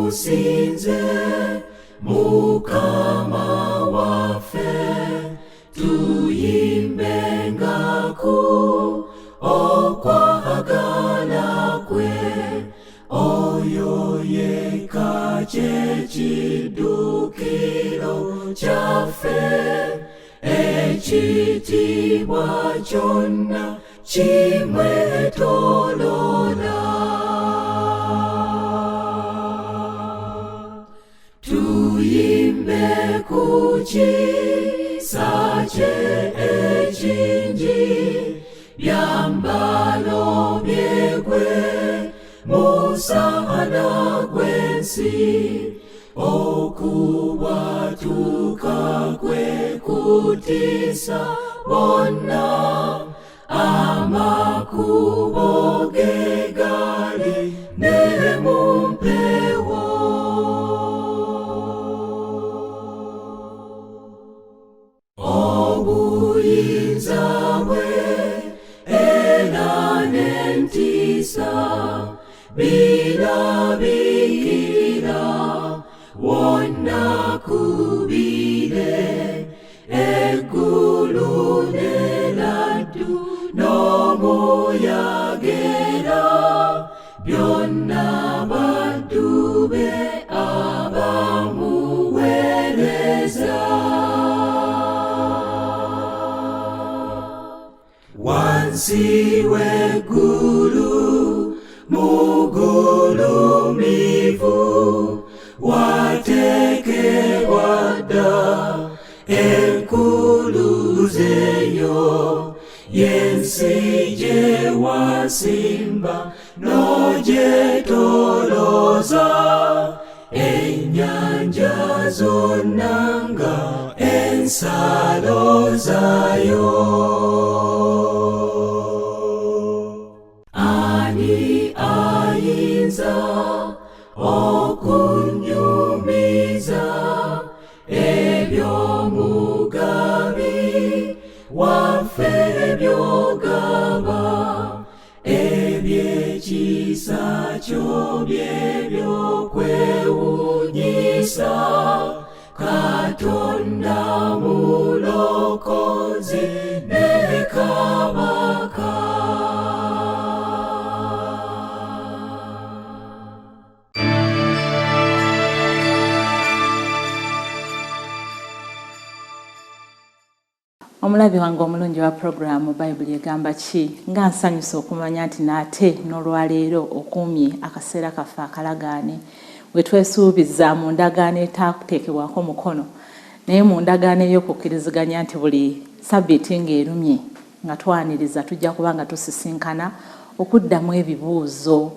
Okusinze Mukama waffe tuyimbenga ku okwagala kwe oyo yekka ky'ekiddukiro kyaffe ekitiibwa kyonna kimwetooloola. Tuyimbe ku kisa kye ekingi byambalo byegwe musana gw'ensi okubwatuka kwe kutiisa bonna amakubo ge gali ne mu mpewo. Obuyinza bwe era n'entiisa birabikira wonna kubire eggulu n'eraddu n'omuyagera byonna baddu be abamuweereza. Wansi w'eggulu mugulumivu wateekebwa dda enkuluzeeyo y'ensi gye wasimba n'ogyetoolooza ennyanja zonna nga ensalo zaayo. Ani ayinza okunyumiza eby'omugabi waffe by'ogaba eby'ekisa kyo by'ebyokwewuunyisa Katonda mulokozi ne kabaka. Omulabi wange omulungi wa programu Bayibuli egamba ki nga nsanyusa okumanya nti nate n'olwaleero okuumye akaseera kaffe akalagaane we twesuubiza mu ndagaano etaakuteekebwako mukono naye mu ndagaano ey'okukkiriziganya nti buli Sabbiti ng'erumye nga twaniriza tujja kuba nga tusisinkana okuddamu ebibuuzo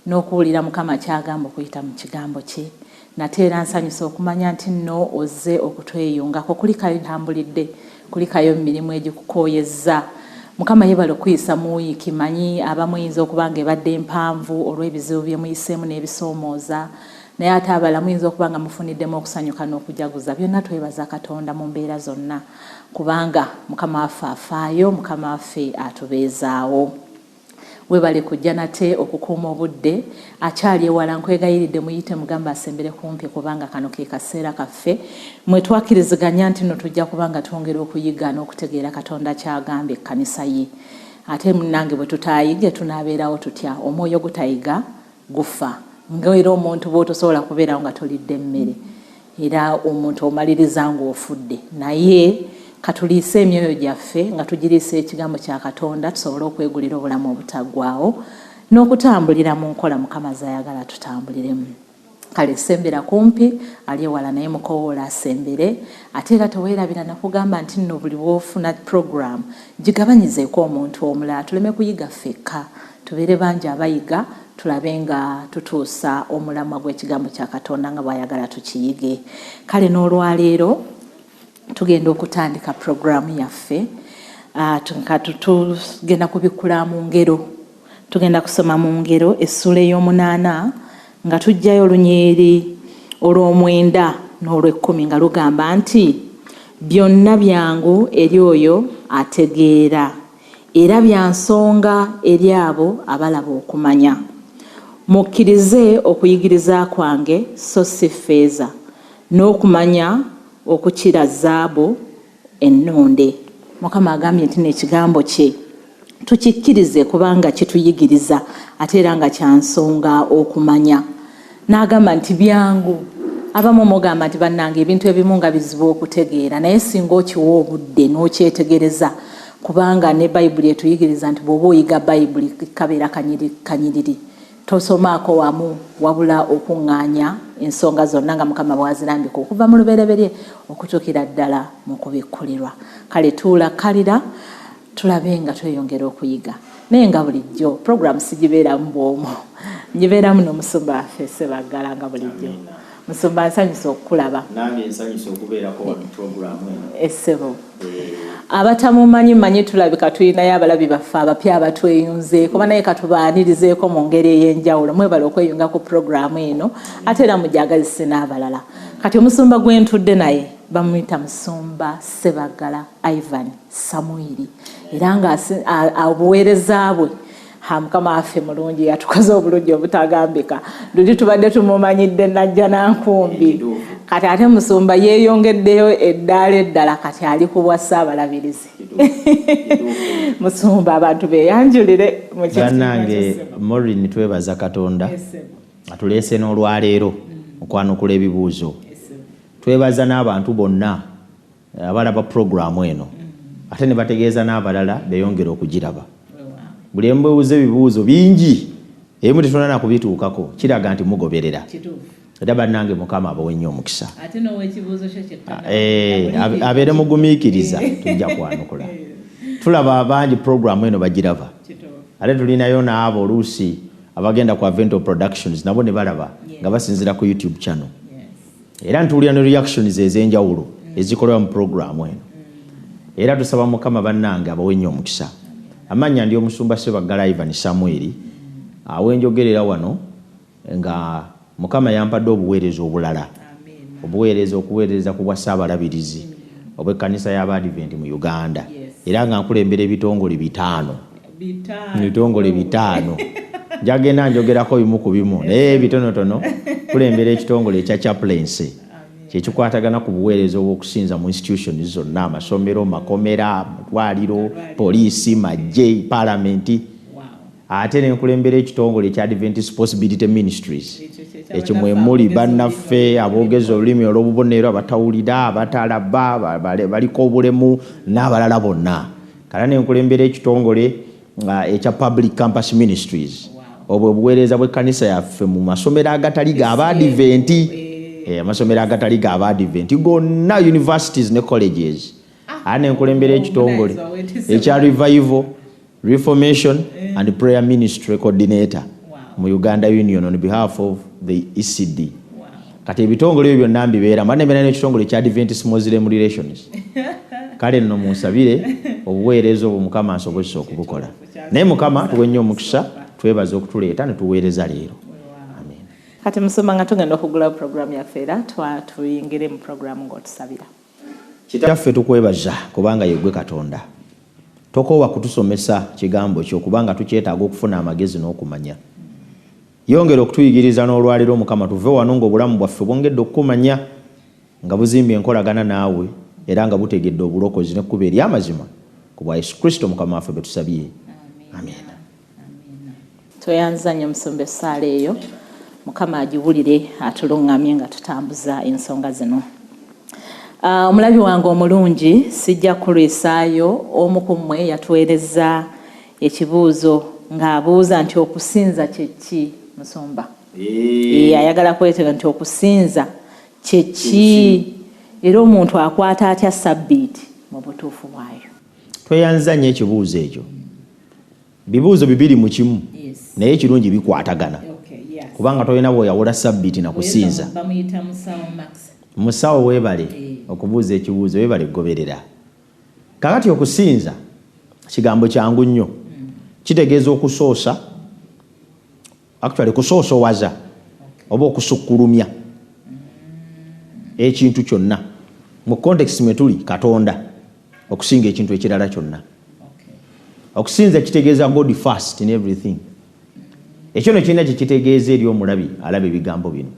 n'okuwulira Mukama kyagamba okuyita mu kigambo kye. Nate era nsanyusa okumanya nti nno ozze okutweyungako kulikayo ntambulidde kulikayo mirimu egikukooyezza. Mukama yebale okuyisa mu wiiki manyi abamu yinza okuba nga ebadde mpanvu olw'ebizibu bye muyiseemu n'ebisoomooza naye ate abalamu yinza okuba nga mufuniddemu okusanyuka n'okujaguza. Byonna twebaza Katonda mu mbeera zonna kubanga Mukama waffe afaayo, Mukama waffe atubeezaawo. Webale kujja nate okukuuma obudde akyali ewala nkwegayiridde muyite mugamba asembere kumpi kubanga kano ke kaseera kaffe mwe twakkiriziganya nti no tujja kubanga twongera okuyiga n'okutegeera Katonda kyagambye ekkanisa ye. Ate munnange bwe tutayige tunaabeerawo tutya? Omwoyo gutayiga gufa. Ng'era omuntu bw'otosobola kubeerawo nga tolidde mmere era omuntu omaliriza ng'ofudde. Naye katuliise emyoyo gyaffe nga tugiriisa ekigambo kya Katonda tusobole okwegulira obulamu obutaggwaawo n'okutambulira mu nkola Mukama z'ayagala tutambuliremu. Kale sembera kumpi ali ewala naye mukowoola asembere ate era teweerabira nakugamba nti nno buli bw'ofuna program gigabanyizeeko omuntu omulala tuleme kuyiga ffekka tubeere bangi abayiga tulabe nga tutuusa omulamwa gw'ekigambo kya Katonda nga bw'ayagala tukiyige. Kale n'olwaleero tugenda okutandika programu yaffe tugenda kubikkula mu ngero. Tugenda kusoma mu ngero essula ey'omunaana nga tujjayo olunyeeri olw'omwenda n'olw'ekkumi nga lugamba nti byonna byangu eri oyo ategeera era bya nsonga eri abo abalaba okumanya. mukkirize okuyigiriza kwange so si ffeeza n'okumanya okukira zaabu ennonde. Mukama agambye nti n'ekigambo kye tukikkirize kubanga kituyigiriza ate era nga kyansonga okumanya. N'agamba nti byangu. Abamu mugamba nti bannange ebintu ebimu nga bizibu okutegeera naye singa okiwa obudde n'okyetegereza kubanga ne Bayibuli etuyigiriza nti bw'oba oyiga Bayibuli kabeera kanyiriri tosomaako wamu wabula okuŋŋaanya ensonga zonna nga Mukama bw'azirambika okuva mu lubereberye okutuukira ddala mu kubikkulirwa. Kale tuulakkalira tulabe nga tweyongera okuyiga naye nga bulijjo puroguramu sigibeeramu bw'omu ngibeeramu n'omusumba waffe Ssebaggala nga bulijjo. Musumba nsanyusa okukulaba. Nange nsanyusa okubeerako wano puroguramu eno. Essebo. Abatamumanyi manyi tulabika tulinayo abalabi baffe abapya abatweyunze kuba naye katubaanirizeeko mu ngeri ey'enjawulo mwebala okweyunga ku puroguramu eno ate era mujagazise n'abalala. Kati omusumba gwe ntudde naye bamuyita Musumba Ssebaggala Ivan Samuel era nga obuweereza bwe Mukama waffe mulungi yatukoze obulungi obutagambika. Luli tubadde tumumanyidde najja nankumbi. Kati ate Musumba yeeyongeddeyo eddaala eddala kati ali ku bwa Ssaabalabirizi. Musumba abantu beeyanjulire mu kitu. Bannange Maureen twebaza Katonda atuleese n'olwaleero okwanukula ebibuuzo. Twebaza n'abantu bonna abalaba puroguramu eno ate ne bategeeza n'abalala beeyongera okugiraba. Buli embuuzo ebibuuzo bingi ebimu tetunana kubituukako kiraga nti mugoberera. Era bannange Mukama abawe nnyo omukisa. Ate n'owekibuuzo kyo kyekka. Abeere mugumiikiriza tujja kwanukula. Tulaba bangi puroguramu eno bagiraba. Ate tulinayo n'abo oluusi abagenda ku Avento Productions nabo ne balaba nga basinzira ku YouTube channel. Era ntuwulira ne reactions ez'enjawulo ezikolebwa mu puroguramu eno. Era tusaba Mukama bannange abawe nnyo omukisa. Amanya ndi Omusumba Ssebaggala Ivan Samuel awenjogerera wano nga Mukama yampadde obuweereza obulala. Obuweereza okuweereza ku bwa Ssaabalabirizi obw'ekkanisa y'Abadiventi mu Uganda. Era nga nkulembera ebitongole bitaano. Njagenda njogerako bimu ku bimu naye bitonotono kulembera ekitongole ekya chaplaincy kyekikwatagana ku buweereza obw'okusinza mu institutions zonna amasomero, makomera, matwaliro, poliisi, magye, palamenti. Ate ne nkulembera ekitongole ekya Adventist Possibility Ministries ekyo mwe muli bannaffe aboogeza olulimi olw'obubonero abatawulira abatalaba baliko obulemu n'abalala bonna. Kala ne nkulembera ekitongole ekya Public Campus Ministries obwo obuweereza bw'ekkanisa yaffe mu masomero agatali g'Abadiventi. Amasomero agatali g'Abadiventi gonna universities ne colleges. Ane nkulembera ekitongole ekya Revival, Reformation and Prayer Ministry Coordinator mu Uganda Union on behalf of the ECD. Kati ebitongole ebyo byonna mbibeera mbanembera n'ekitongole ekya Adventist Muslim Relations. Kale nno munsabire obuweereza obwo Mukama asobozesa okubukola. Naye Mukama tuwe nnyo omukisa twebaza okutuleeta ne tuweereza leero. Kati Musumba nga tugenda okugula puroguramu yaffe era tuyingire mu puroguramu ng'otusabira. Kitaffe tukwebaza kubanga ye gwe Katonda. Tokoowa kutusomesa kigambo kyo kubanga tukyetaaga okufuna amagezi n'okumanya. Yongera okutuyigiriza n'olwaliro Mukama tuve wano ng'obulamu bwaffe bwongedde okukumanya nga buzimbye enkolagana naawe era nga butegedde obulokozi n'ekkubo ery'amazima ku bwa Yesu Kristo Mukama waffe betusabye. Amen. Tweyanza nnyo Musumba essaala eyo. Mukama agiwulire atulungamye nga tutambuza ensonga zino. Omulabi wange omulungi sijja kulwisaayo omu ku mmwe yatuweereza ekibuuzo ng'abuuza nti okusinza kye ki Musumba? Ayagala kwetega nti okusinza kye ki era omuntu akwata atya Sabbiti mu butuufu bwayo. Tweyanza nnyo ekibuuzo ekyo. Bibuuzo bibiri mu kimu naye ekirungi bikwatagana. Kubanga tolina bw'oyawula Sabbiti na kusinza. Musawo weebale okubuuza ekibuuzo weebale kugoberera. Kakati okusinza kigambo kyangu nnyo. Kitegeeza okusoosa, actually kusoosowaza oba okusukkulumya ekintu kyonna. Mu context mwe tuli Katonda okusinga ekintu ekirala kyonna. Okusinza kitegeeza God first in everything. ekyo nekina kitegeeza eri omulabi alaba ebigambo bino.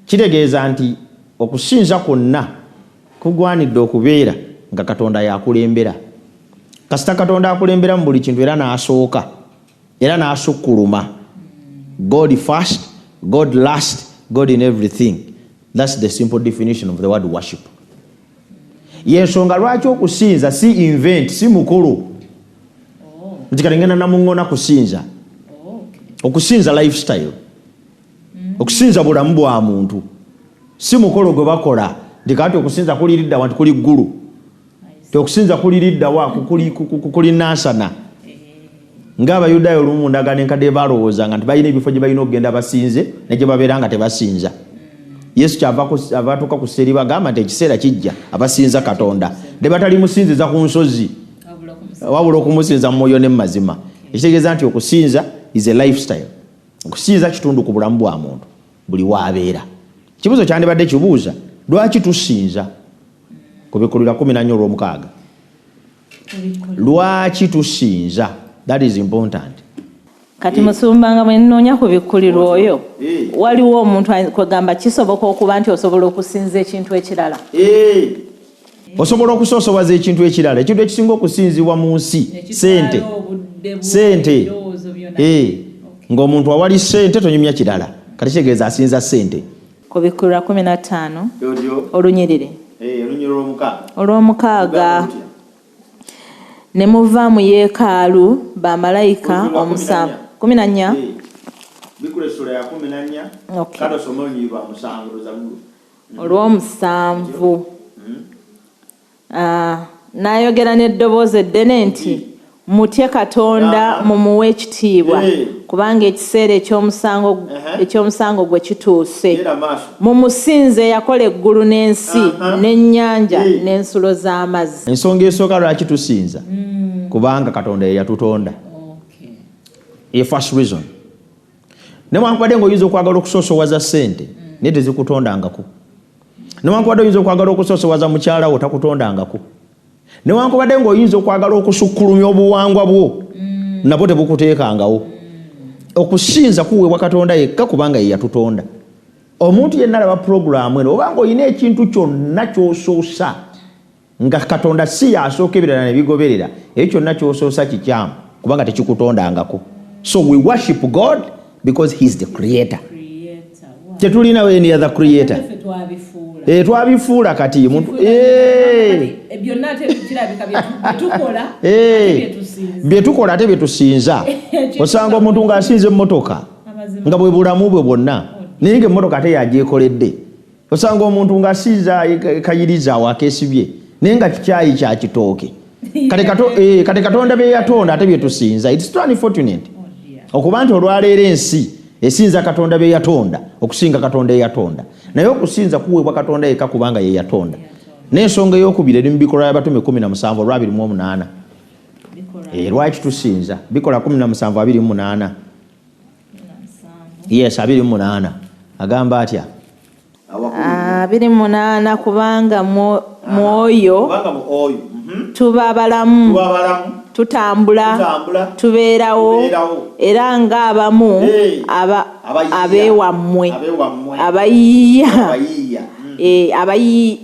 Kitegeeza nti okusinza kwonna kugwanidde okubeera nga Katonda yakulembera. Kasita Katonda akulembera mu buli kintu era n'asooka era n'asukkuluma. God first, God last, God in everything. That's the simple definition of the word worship. Yensonga lwaki okusinza si invent, si mukolo. Nti kati ngenda namuŋŋona kusinza. Okusinza lifestyle. Okusinza bulamu bwa muntu. Si mukolo gwe bakola. Nti kati okusinza kuliridda wantu kuli ggulu. Okusinza kuliridda wa kuli nasana. Ng'Abayudaaya olumu mu ndagaano enkadde balowoozanga nti balina ebifo gye balina okugenda basinze ne gye babeera nga tebasinza. Yesu kyava atuuka ku sseri bagamba nti ekiseera kijja abasinza Katonda ne batali musinziza ku nsozi wabula okumusinza mu mwoyo ne mu mazima. Ekitegeeza nti okusinza is a lifestyle. Okusinza kitundu ku bulamu bwa muntu buli waabeera. Kibuuzo kyandibadde kibuuza lwaki tusinza ku Bikkulirwa 14:6. Lwaki tusinza? That is important. Kati musumbanga bwe nnoonya ku Bikkulirwa oyo waliwo omuntu kwegamba kisoboka okuba nti osobola okusinza ekintu ekirala. Osobola okusoosowaza ekintu ekirala. Ekintu ekisinga okusinzibwa mu nsi sente. Ng'omuntu awali sente tonyumya kirala. Kati kitegeeza asinza sente. Ku Bikkulirwa 15 olunyiriri olw'omukaaga. Ne muva mu yeekaalu bamalayika 14. Bikkulirwa ya 14. Kado somo nyiba musango zabulu. Olw'omusanvu. N'ayogera n'eddoboozi eddene nti mutye Katonda mumuwe ekitiibwa kubanga ekiseera eky'omusango gwe kituuse. Mumusinze yakola eggulu n'ensi n'ennyanja n'ensulo z'amazzi. Ensonga esooka lwaki tusinza? Kubanga Katonda ye yatutonda. Ye first reason. Newankubadde ng'oyinza okwagala okusoosowaza ssente naye tezikutondangako. Newankubadde oyinza okwagala okusoosowaza mukyala wo takutondangako. Newankubadde ng'oyinza okwagala okusukkulumya obuwangwa bwo nabwo tebukuteekangawo. Okusinza kuweebwa Katonda yekka kubanga ye yatutonda. Omuntu yenna alaba puroguramu eno oba ng'olina ekintu kyonna ky'osoosa nga Katonda si yasooka ebirala ne bigoberera, ekyo kyonna ky'osoosa kikyamu kubanga tekikutondangako. So we worship God because He is the creator. Tetulina any other creator. Twabifuula kati muntu byetukola ate byetusinza. Osanga omuntu ng'asinza emmotoka nga bwe bulamu bwe bwonna naye ng'emmotoka ate yagyekoledde. Osanga omuntu ng'asinza kayiriza awakeesibye naye nga kikyayi kya kitooke. Kati Katonda bye yatonda ate byetusinza. It's so unfortunate okuba nti olwaleero ensi esinza Katonda bye yatonda okusinga Katonda eyatonda. Naye okusinza kuweebwa Katonda yekka kubanga ye yatonda. N'ensonga ey'okubiri eri mu Bikkolwa by'Abatume 17:28. Lwaki tusinza? Bikkolwa 17:28. Yes, 28. Agamba atya? 28 kubanga mwoyo tuba abalamu tutambula tubeerawo era ng'abamu abeewammwe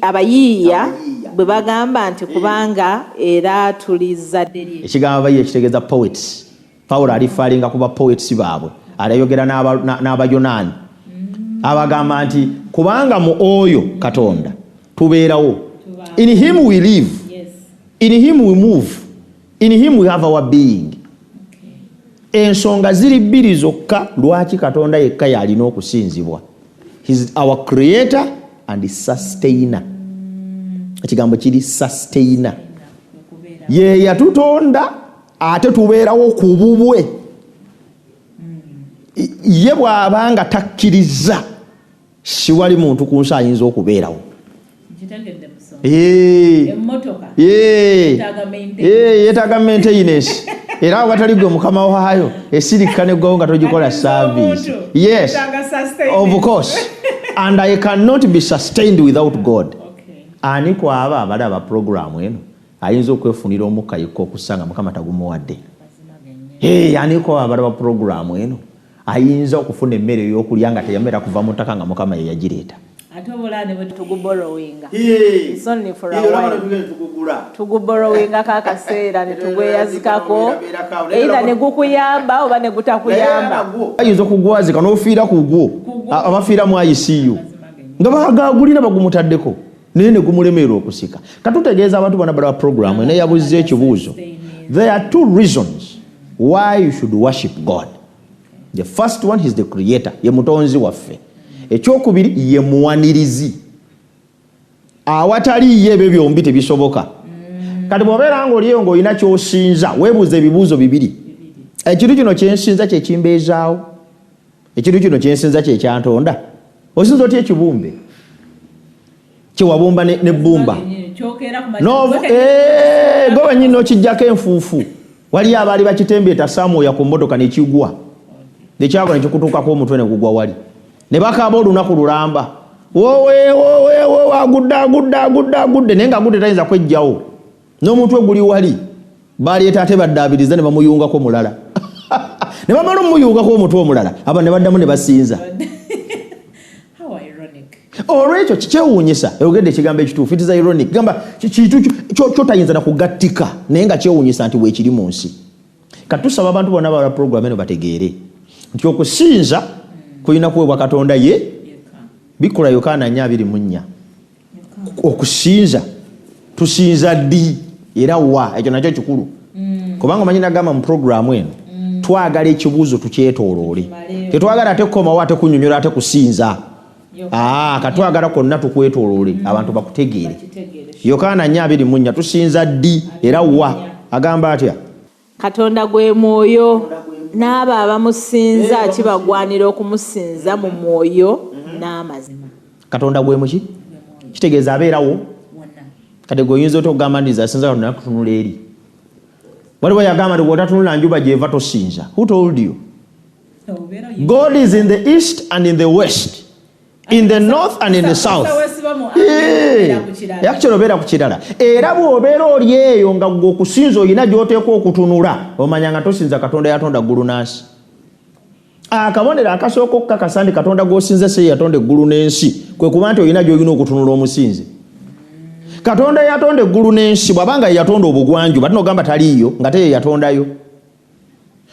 abayiiya bwe bagamba nti kubanga era tuli zadde lye. Ekigambo abayiiya kitegeeza poets. Pawulo alifaalinga kuba poets baabwe alayogera n'Abayonaani abagamba nti kubanga mu oyo Katonda tubeerawo. In Him we live, in Him we move, in Him we have our being. Ensonga ziri bbiri zokka lwaki Katonda yekka yalina okusinzibwa. He is our creator and sustainer. Ekigambo kiri sustainer. Ye yatutonda ate tubeerawo ku bubwe. Ye bw'abanga takkiriza siwali muntu ku nsi ayinza okubeerawo. Yeetaaga maintenance. Era watali gwe mukama waayo esirikka neggwawo nga togikola service. Yes, of course. And I cannot be sustained without God. Ani kwaba abalaba programu eno ayinza okwefunira omukka yekka okusanga mukama tagumuwadde. Ani kwaba abalaba programu eno ayinza okufuna emmere ey'okulya nga teyamera kuva mu ttaka nga Mukama ye yagireeta. Ate obulane bwe tuguborrowinga. It's only for a while. Tuguborrowinga kakaseera ne tugweyazikako. Either ne gukuyamba oba ne gutakuyamba. Ayinza okugwazika n'ofiira ku gwo. Abafiira mu ICU. Nga bagagulira bagumutaddeko. Naye ne gumulemerera okusika. Katutegeeza abantu bonna bala program ne yabuzza ekibuuzo. There are two reasons why you should worship God. The first one is the creator, ye mutonzi waffe. Ekyokubiri ye muwanirizi. Awatali ye ebyo byombi tebisoboka. Kati bw'obeera ng'oliyo ng'olina ky'osinza weebuuza ebibuuzo bibiri. Ekintu kino kyensinza kye kimbeezaawo. Ekintu kino kyensinza kye kyantonda. Osinza otya ekibumbe kye wabumba n'ebbumba. Gwe wennyini okijjako enfuufu. Waliyo abaali bakitembeeta Samwoya ku mmotoka ne kigwa. Nekyagwa ne kikutuukako omutwe ne gugwa wali. Ne bakaaba olunaku lulamba. Wowe agudde naye ng'agudde tayinza kwejjawo. N'omutwe guli wali. Baleeta ate baddaabiriza ne bamuyungako mulala. Ne bamala omuyungako omutwe omulala. Aba ne baddamu ne basinza. Olwekyo kikyewuunyisa eyogedde ekigambo ekituufu. It is ironic. Gamba kintu kyotayinza na kugattika naye nga kyewuunyisa nti weekiri mu nsi. Katusaba abantu bonna bala program eno bategeere nti okusinza kulina kuweebwa Katonda ye bikola Yokaana 4:4. Okusinza tusinza ddi era wa ekyo nakyo kikulu. Kubanga manyi nagamba mu program eno twagala ekibuuzo tukyetooloole. Tetwagala ate kukomawo ate kunnyonnyola ate kusinza. Katwagala konna tukwetooloole abantu bakutegeere. Yokaana 4:4 tusinza ddi era wa agamba atya? Katonda gwe mwoyo n'abo abamusinza kibagwanira okumusinza mu mwoyo n'amazima. Katonda gwe muki? Kitegeeza abeerawo. Kati gwe oyinza otogamba ndiza asinza Katonda nakutunula eri. Waliwo yagamba nti bw'otatunula njuba gy'eva tosinza. Who told you? God is in the east and in the west. In the north and in the south. Actually obeera ku kirala. Era bw'obeera oli eyo nga okusinza olina gy'oteekwa okutunula omanya nga tosinza Katonda yatonda ggulu n'ensi. Akabonero akasooka okukakasa nti Katonda gw'osinza se yatonda eggulu n'ensi kwe kuba nti olina gy'olina okutunula omusinzi. Katonda yatonda eggulu n'ensi bw'abanga yatonda obugwanjuba tinogamba taliiyo nga te yatondayo.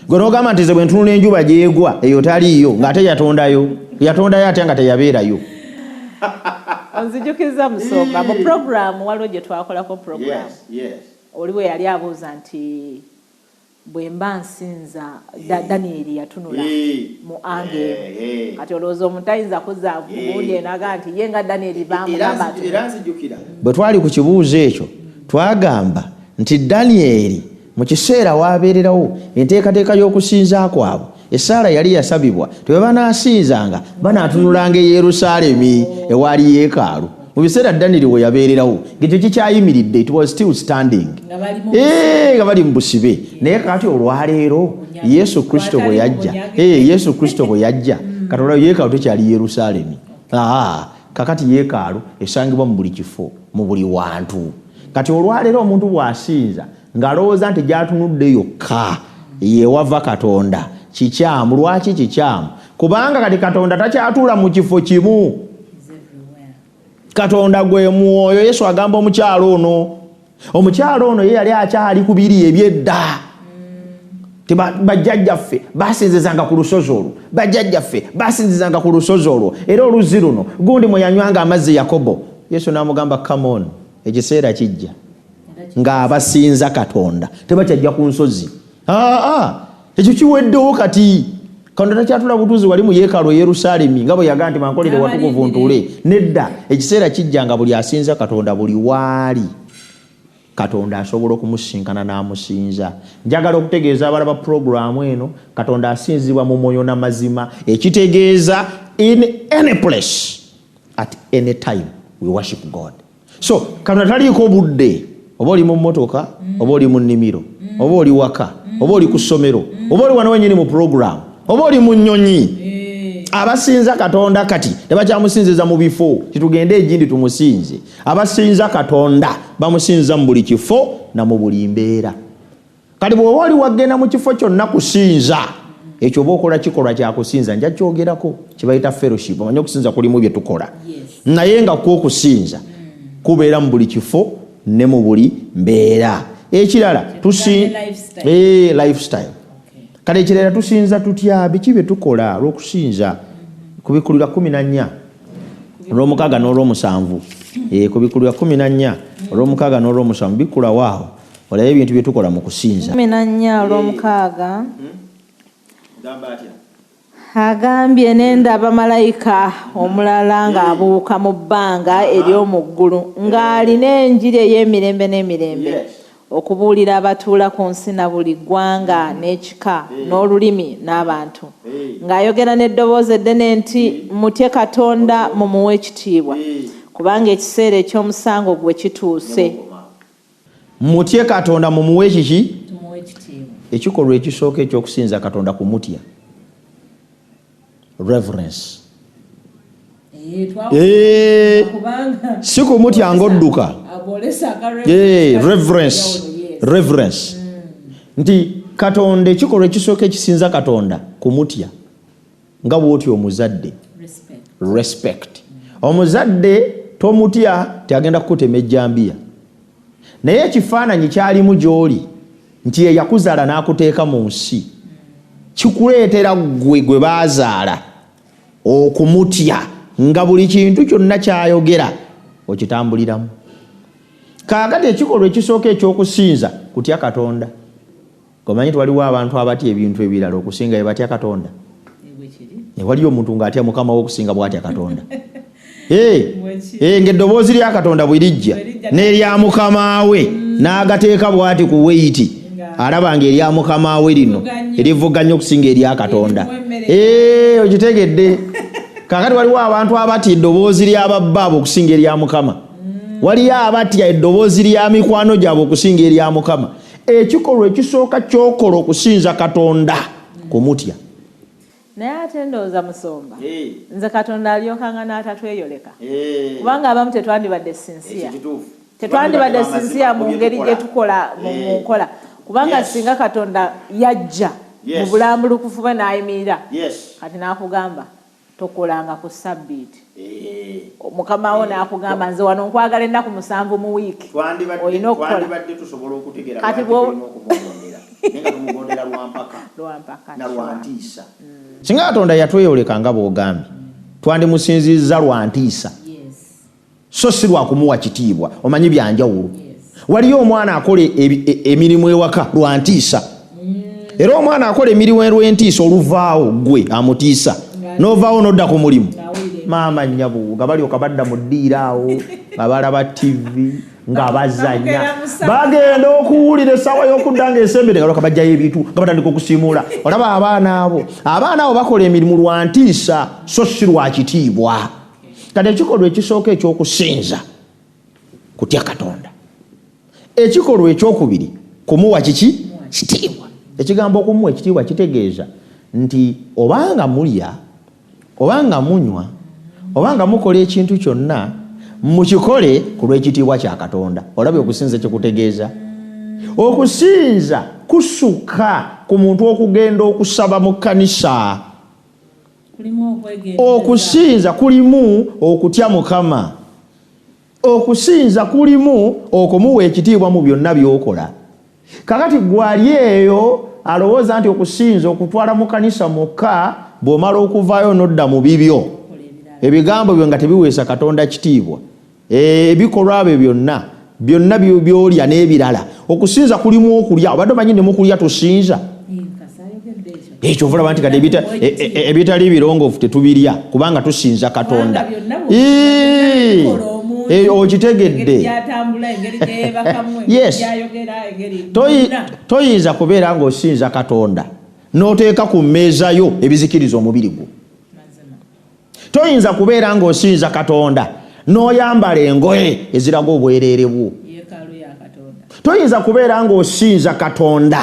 Gwe n'ogamba nti ze bwe ntunula enjuba gy'egwa eyo taliiyo ng'ate yatondayo. Yatondayo ate nga teyabeerayo. Onzijukiza Musomba mu program waliwo gye twakolako program. Oli bwe yali abuuza nti bwe mba nsinza Danieli yatunula mu ange. Kati olowooza omuntu ayinza kuzza gundi enaga nti ye nga Danieli bamugamba. Bwe twali ku kibuuzo ekyo twagamba nti Danieli mu kiseera waabeererawo enteekateeka y'okusinza kwabwe. Esaala yali yasabibwa tebe banaasinzanga banaatunulanga e Yerusaalemi ewaali yeekaalu. Mu biseera Danieli we yabeererawo ng'ekyo kikyayimiridde, it was still standing. Nga bali mu busibe. Naye kati olwaleero Yesu Kristo bwe yajja Katonda yeekaalu tekyali Yerusaalemi. Kakati yeekaalu esangibwa mu buli kifo mu buli wantu. Kati olwaleero omuntu bw'asinza ng'alowooza nti gy'atunudde yokka yeewava Katonda. Kikyamu. Lwaki kikyamu? Kubanga kati Katonda takyatuula mu kifo kimu. Katonda gwe mwoyo. Yesu agamba omukyalo ono ye yali akyali ku biri ebyedda. Bajjajjaffe basinzizanga ku lusozi olwo. Era oluzzi luno gundi mwe yanywanga amazzi Yakobo. Yesu n'amugamba come on, ekiseera kijja ng'abasinza Katonda tebakyajja ku nsozi. Ekyo kiweddewo kati. Katonda takyatula butuuzi wali mu yeekaalu Yerusaalemi nga bwe yagamba nti mankolere watukuvu ntule. Nedda, ekiseera kijja nga buli asinza Katonda buli waali Katonda asobola okumusinkana n'amusinza. Njagala okutegeeza abalaba programu eno Katonda asinzibwa mu mwoyo n'amazima. Ekitegeeza in any place at any time we worship God. So Katonda taliiko budde. Oba oli mu mmotoka, oba oli mu nnimiro, oba oli waka, oba oli ku ssomero, oba oli wano wenyini mu program, oba oli mu nnyonyi. Abasinza Katonda kati tebakyamusinziza mu bifo kitugende egindi tumusinze. Abasinza Katonda bamusinza mu buli kifo na mu buli mbeera. Kati bw'oba oli wagenda mu kifo kyonna kusinza ekyo bokola kikolwa kya kusinza nja kyogerako kibayita fellowship omanyi okusinza kulimu bye tukola naye nga okusinza kubeera mu buli kifo ne mu buli mbeera ekirala lifestyle kale ekirala tusinza tutya biki bye tukola olw'okusinza kubikulira 14 olw'omukaaga n'olw'omusanvu kubikulira 14 olw'omukaaga n'olw'omusanvu bikula waawo olabe ebintu bye tukola mu kusinza 14 olw'omukaaga agambye nendaba malayika omulala ng'abuuka mu bbanga ery'omu ggulu ng'alina enjiri ey'emirembe n'emirembe okubuulira abatuula ku nsi na buli ggwanga n'ekika n'olulimi n'abantu ng'ayogera n'eddoboozi eddene nti mutye Katonda mumuwe ekitiibwa kubanga ekiseera eky'omusango gwe kituuse. Mutye Katonda mumuwe kiki? Ekikolwa ekisooka ekyokusinza Katonda kumutya reverence. Si kumutya ng'odduka. Reverence. Nti Katonda ekikolwa ekisooka ekisinza Katonda kumutya nga bw'otyo omuzadde. Respect. Omuzadde tomutya tyagenda kukutema ejjambiya naye ekifaananyi kyalimu gy'oli nti eyakuzaala n'akuteeka mu nsi kikuleetera gwe baazaala okumutya nga buli kintu kyonna kyayogera okitambuliramu. Kaakati ekikolwa ekisooka ekyokusinza kutya Katonda. Omanyi waliwo abantu abatya ebintu ebirala okusinga batya Katonda. Waliyo omuntu ng'atya mukama w'okusinga bw'atya Katonda. Ng'eddoboozi lya Katonda bwe lijja n'erya mukama we n'agateeka bw'ati ku weiti alaba ng'erya mukama we lino erivuganya okusinga erya Katonda. Okitegedde. Kaakati waliwo abantu abatya eddoboozi ly'ababbaabwe okusinga erya mukama. Waliyo abatya eddoboozi lya mikwano gyabwe okusinga erya mukama. Ekikolwa ekisooka ky'okola okusinza Katonda kumutya. Naye ate ndowooza Musomba nze Katonda alyokanga n'atatweyoleka kubanga abamu tetwandibadde sinsiya mu ngeri gye tukola mu nkola kubanga singa Katonda yajja mu bulambulukufu bwe n'ayimirira kati n'akugamba tokolanga ku Sabbiti mukama wo n'akugamba nze wano nkwagala ennaku 7 mu wiiki olina okukola kati singa Katonda yatweyoleka nga bw'ogambye twandimusinzizza lwa ntiisa so si lwa kumuwa kitiibwa. Omanyi byanjawulo. Waliyo omwana akola emirimu ewaka lwa ntiisa era omwana akola emirimu olw'entiisa oluvaawo gwe amutiisa n'ovaawo n'odda ku mulimu maama nyabuuga balyoka badda mu ddiira awo nga balaba TV nga bazanya bagenda okuwulira essaawa y'okudda ng'esembere nga bajjayo ebintu nga batandika okusimuula. Olaba abaana abo bakola emirimu lwa ntiisa so si lwa kitiibwa. Kati ekikolwa ekisooka ekyokusinza kutya Katonda. Ekikolwa ekyokubiri kumuwa kiki? Kitiibwa. Ekigambo okumuwa ekitiibwa kitegeeza nti obanga mulya obanga munywa obanga mukola ekintu kyonna mukikole ku lw'ekitiibwa kya Katonda. Olabye okusinza kikutegeeza. Okusinza kusuka ku muntu okugenda okusaba mu kkanisa. Okusinza kulimu okutya Mukama. Okusinza kulimu okumuwa ekitiibwa mu byonna by'okola. Kakati gwali eyo alowooza nti okusinza okutwala mu kkanisa mukka bw'omala okuvaayo n'odda mu bibyo ebigambo byo nga tebiweesa Katonda kitiibwa. Ebikolwa byo byonna by'olya n'ebirala. Okusinza kulimu okulya. Obadde omanyi ne mukulya tusinza. Ekyo vulaba nti kati ebitali birongoofu tetubirya kubanga tusinza Katonda. Okitegedde. Yes. Toyinza kubeera ng'osinza Katonda n'oteeka ku mmeeza yo ebizikiriza omubiri gwo. Toyinza kubeera ng'osinza Katonda n'oyambala engoye eziraga obwereere bwo. Toyinza kubeera ng'osinza Katonda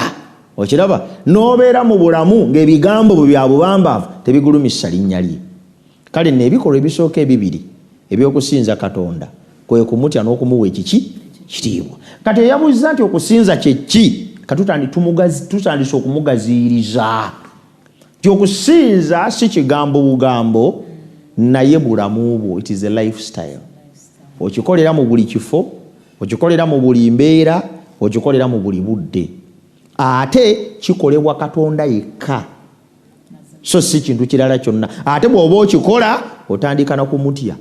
okiraba n'obeera mu bulamu ng'ebigambo byo bya bubambaavu tebigulumisa linnya lye. Kale n'ebikolwa ebisooka ebibiri eby'okusinza Katonda kwe kumutya n'okumuwa ekiki? Kitiibwa. Kati eyabuuza nti okusinza kye ki? Tutandise okumugaziiriza. Okusinza si kigambo bugambo naye bulamu bwo. It is a lifestyle. Okikolera mu buli kifo, okikolera mu buli mbeera, okikolera mu buli budde. Ate kikolebwa Katonda yekka, so si kintu kirala kyonna. Ate bw'oba okikola otandika na kumutya.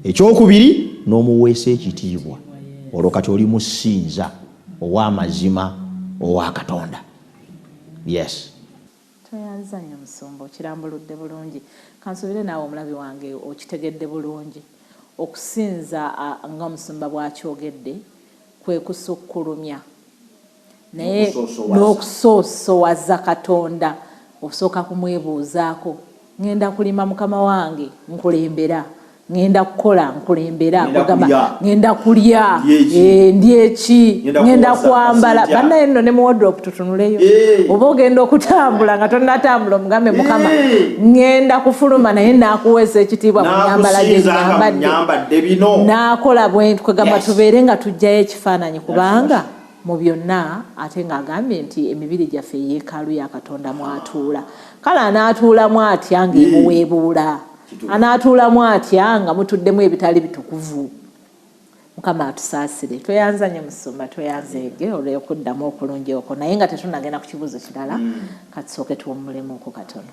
Ekyokubiri n'omuweesa ekitiibwa. Olwo kati oli musinza ow'amazima owa Katonda. Yes. Toyanzanya musumba okirambuludde bulungi. Kansubire naawe omulabi wange okitegedde bulungi. Okusinza nga omusumba bw'akyogedde kwe kusukkulumya naye n'okusoosowaza Katonda. Osooka kumwebuuzaako, ngenda kulima mukama wange nkulembera, ngenda kukola nkulembera, ngenda kulya ndi eki, ngenda kwambala. Bannaye nno ne mu wardrobe tutunuleyo. Oba ogenda okutambula nga tonnatambula omugambe mukama ngenda kufuluma naye naakuweesa ekitiibwa mu nyambala gye nyambadde, naakola bwe twegamba tubeere nga tujjayo ekifaananyi kubanga mu byonna ate ng'agambye nti emibiri gyaffe yeekaalu ya Katonda mwatuula. Kale anaatuulamu atya ng'emuweebuula, anaatuulamu atya nga mutuddemu ebitali bitukuvu. Mukama atusaasire. Tweyanzanye musumba, tweyanzeege olw'okuddamu okulungi okwo naye nga tetunnagenda ku kibuuzo kirala. Katusooke tuwummulemu katono.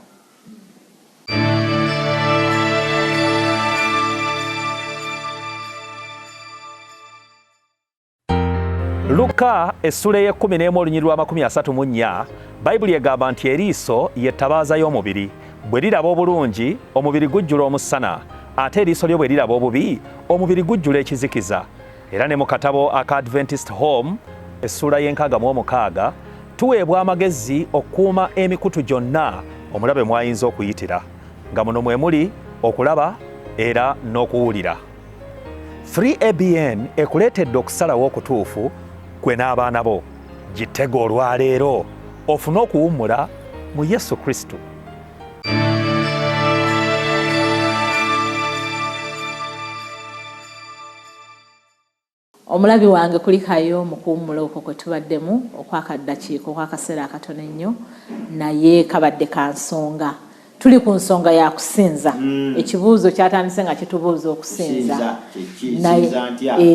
Luka essula y'e11 olunyiriri lwa 34, Bayibuli egamba nti eriiso ye ttabaaza y'omubiri. Bwe liraba obulungi, omubiri gujjula omusana, ate eriiso lyo bwe liraba obubi, omubiri gujjula ekizikiza. Era ne mu katabo aka Adventist Home essula y'e66 tuweebwa amagezi okukuuma emikutu gyonna omulabe mwayinza okuyitira, nga muno mwe muli okulaba era n'okuwulira. Free ABN ekuleetedde okusalawo okutuufu gwe n'abaana bo. Gitega olwaleero ofune okuwummula mu Yesu Kristo. Omulabi wange kulikayo mu kuwummula okwo kwe tubaddemu okwakaddakiiko okwakaseera akatono ennyo naye kabadde ka nsonga. Tuli ku nsonga ya kusinza. Ekibuuzo kyatandise nga kitubuuza okusinza.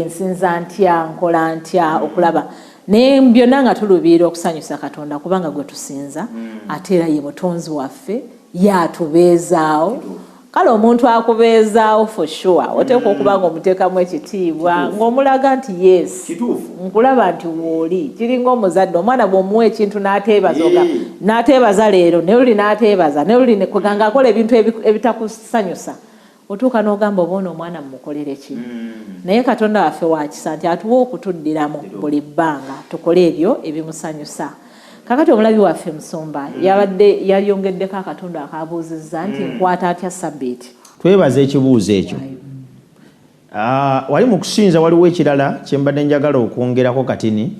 Nsinza ntya, nkola ntya okulaba. Naye byonna nga tuluubirira okusanyusa Katonda kubanga gwe tusinza ate era ye mutonzi waffe y'atubeezaawo. Kale omuntu akubeezaawo for sure oteekwa okuba ng'omuteekamu ekitiibwa ng'omulaga nti yes nkulaba nti wooli. Kiringa omuzadde omwana bw'omuwa ekintu n'ateebaza leero ne luli n'ateebaza ne luli kweganga akola ebintu ebitakusanyusa otuuka n'ogamba oba ono omwana mumukolere ki. Naye Katonda waffe wa kisa nti atuwa okutuddiramu buli bbanga tukole ebyo ebimusanyusa. Kakati omulabi waffe musumba yabadde yayongeddeko akatundu akabuuzizza nti nkwata atya Sabbiti. Twebaza ekibuuzo ekyo. Wali mu kusinza waliwo ekirala kye mbadde njagala okwongerako katini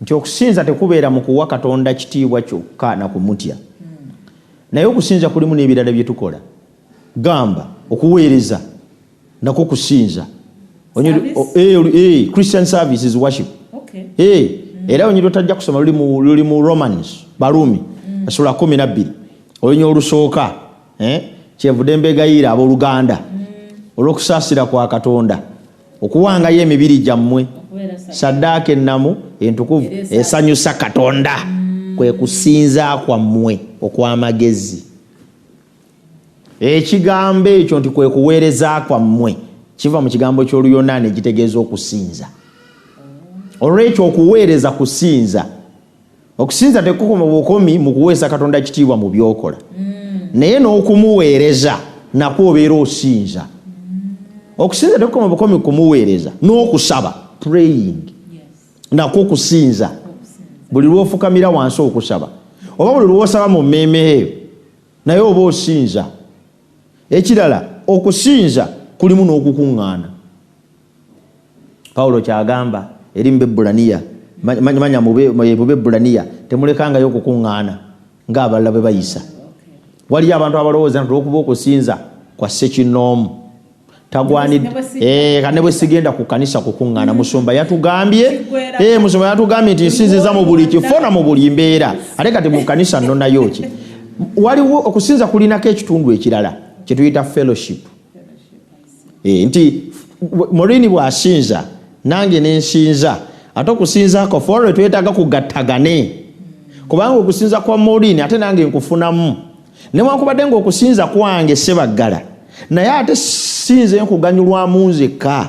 nti okusinza tekubeera mu kuwa Katonda kitiibwa kyokka na kumutya. Naye okusinza kulimu n'ebirala bye tukola. Gamba okuweereza nako kusinza. Christian service is worship. Era onyiro tajja kusoma luli mu Romans Barumi essula 12 olunyo olusooka kyevudde mbegayira abooluganda olw'okusaasira kwa Katonda okuwangayo emibiri gyammwe saddaaka ennamu entukuvu esanyusa Katonda kwe kusinza kwammwe okw'amagezi. Ekigambo ekyo nti kwe kuweereza kwammwe kiva mu kigambo ky'Oluyonaani ekitegeeza okusinza. Olw'ekyo okuweereza kusinza. Okusinza tekukoma bukomi mu kuweesa Katonda kitiibwa mu byokola. Naye n'okumuweereza nakwo obeera osinza. Okusinza tekukoma bukomi kumuweereza n'okusaba praying nakwo kusinza. Buli lw'ofukamira wansi okusaba oba buli lw'osaba mu mmeemeeyo naye oba osinza. Ekirala okusinza kulimu n'okukuŋŋaana. Pawulo kyagamba eri Mbebulaniya manya mu Bebulaniya temulekangayo okukuŋŋaana ng'abalala bwe bayisa. Waliyo abantu abalowooza nti olw'okuba okusinza kwa ssekinnoomu tagwanidde kane bwe sigenda ku kanisa kukuŋŋaana. Musumba yatugambye nti nsinziza mu buli kifo na mu buli mbeera ate kati mu kanisa nno nayo ki waliwo okusinza kulinako ekitundu ekirala kye tuyita fellowship. Nti Morini bw'asinza nange nensinza ate okusinza ko folo twetaaga kugattagane kubanga okusinza kwa Morini ate nange nkufunamu newankubadde ng'okusinza kwange sebaggala naye ate sinze nkuganyulwamu nzekka.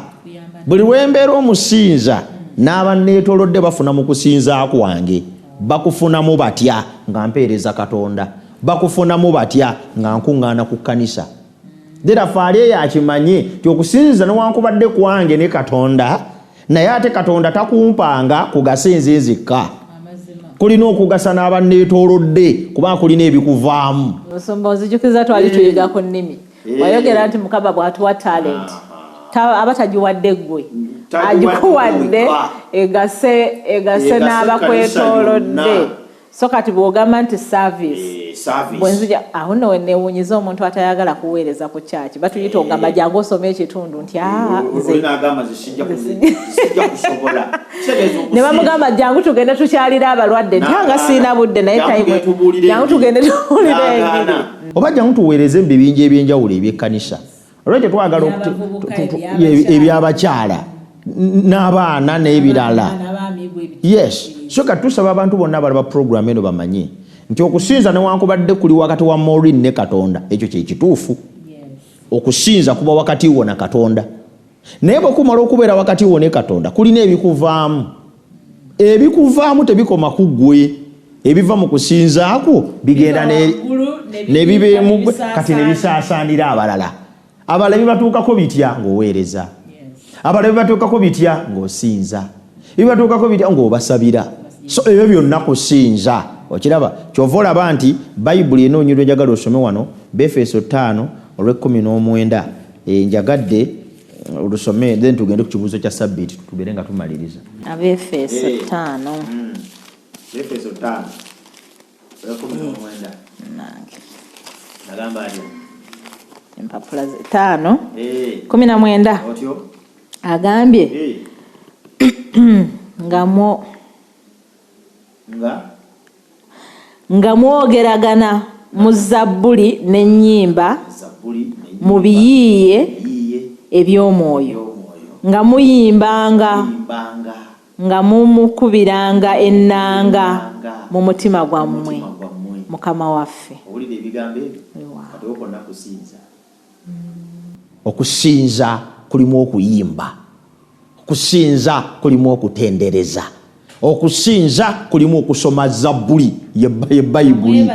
Buli lwembeera omusinza n'abanneetoolodde bafuna mu kusinza kwange bakufunamu batya nga mpeereza Katonda, bakufunamu batya nga nkuŋŋaana ku kkanisa. Faaliye yakimanye ti okusinza newankubadde kwange ne Katonda naye ate Katonda takumpanga kugasa nze nzekka, kulina okugasa n'abanneetoolodde kubanga kulina ebikuvaamu. Musumba onzijukiza twali tuyiga ku nnimi wayogera nti Mukama bw'atuwa talent aba tagiwadde ggwe, agikuwadde egase n'abakwetoolodde. So kati bw'ogamba nti service bwenzija aho nno wenewunyiza omuntu atayagala kuweereza ku kyaki batuyita ogamba jangu osome ekitundu nti ne bamugamba jangu tugende tukyalira abalwadde ntanga siina budde naye jangu tugende tuwulire engiri oba jangu tuweereze mu bibinja ebyenjawulo ebyekkanisa olwekyo twagala ebyabakyala n'abaana n'ebirala. Yes, so katusaba abantu bonna abalaba program eno bamanye nti okusinza newankubadde kuli wakati wa Maureen ne Katonda ekyo kye kituufu. Okusinza kuba wakati wo na Katonda naye bwekumala okubeera wakati wo ne Katonda kulina ebikuvaamu. Ebikuvaamu tebikoma ku ggwe, ebiva mu kusinzaako bigenda nebibeemu kati ne bisaasaanira abalala. Abalala bibatuukako bitya ng'oweereza, abalala bibatuukako bitya ng'osinza, bibatuukako bitya ng'obasabira. So ebyo byonna kusinza okiraba kyova olaba nti bayibuli enoonyerwa njagala osome wano Befeso 5:19 njagadde olusome then tugende ku kibuuzo kya Sabbiti tubeere nga tumaliriza. Abefeso 5 Befeso 5:19 nagamba ali empapula 5:19 otyo agambye nga mwogeragana mu Zabbuli n'ennyimba mu biyiiye eby'omwoyo nga muyimbanga nga mumukubiranga ennanga mu mutima gwammwe Mukama waffe. Okusinza kulimu okuyimba, okusinza kulimu okutendereza, okusinza kulimu okusoma Zabbuli ye Bayibuli.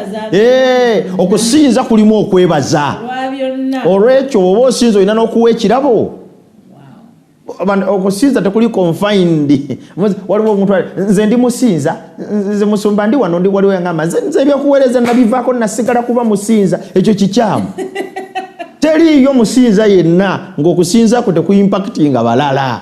Okusinza kulimu okwebaza. Olwekyo oba osinza olina n'okuwa ekirabo. Okusinza tekuli confined. Waliwo omuntu nze ndi musinza, nze musumba ndi wano ndi waliwo yangamba nze ebyokuweereza nabivaako nasigala kuba musinza, ekyo kikyamu. Teriyo musinza yenna ng'okusinza kwe tekuimpactinga balala.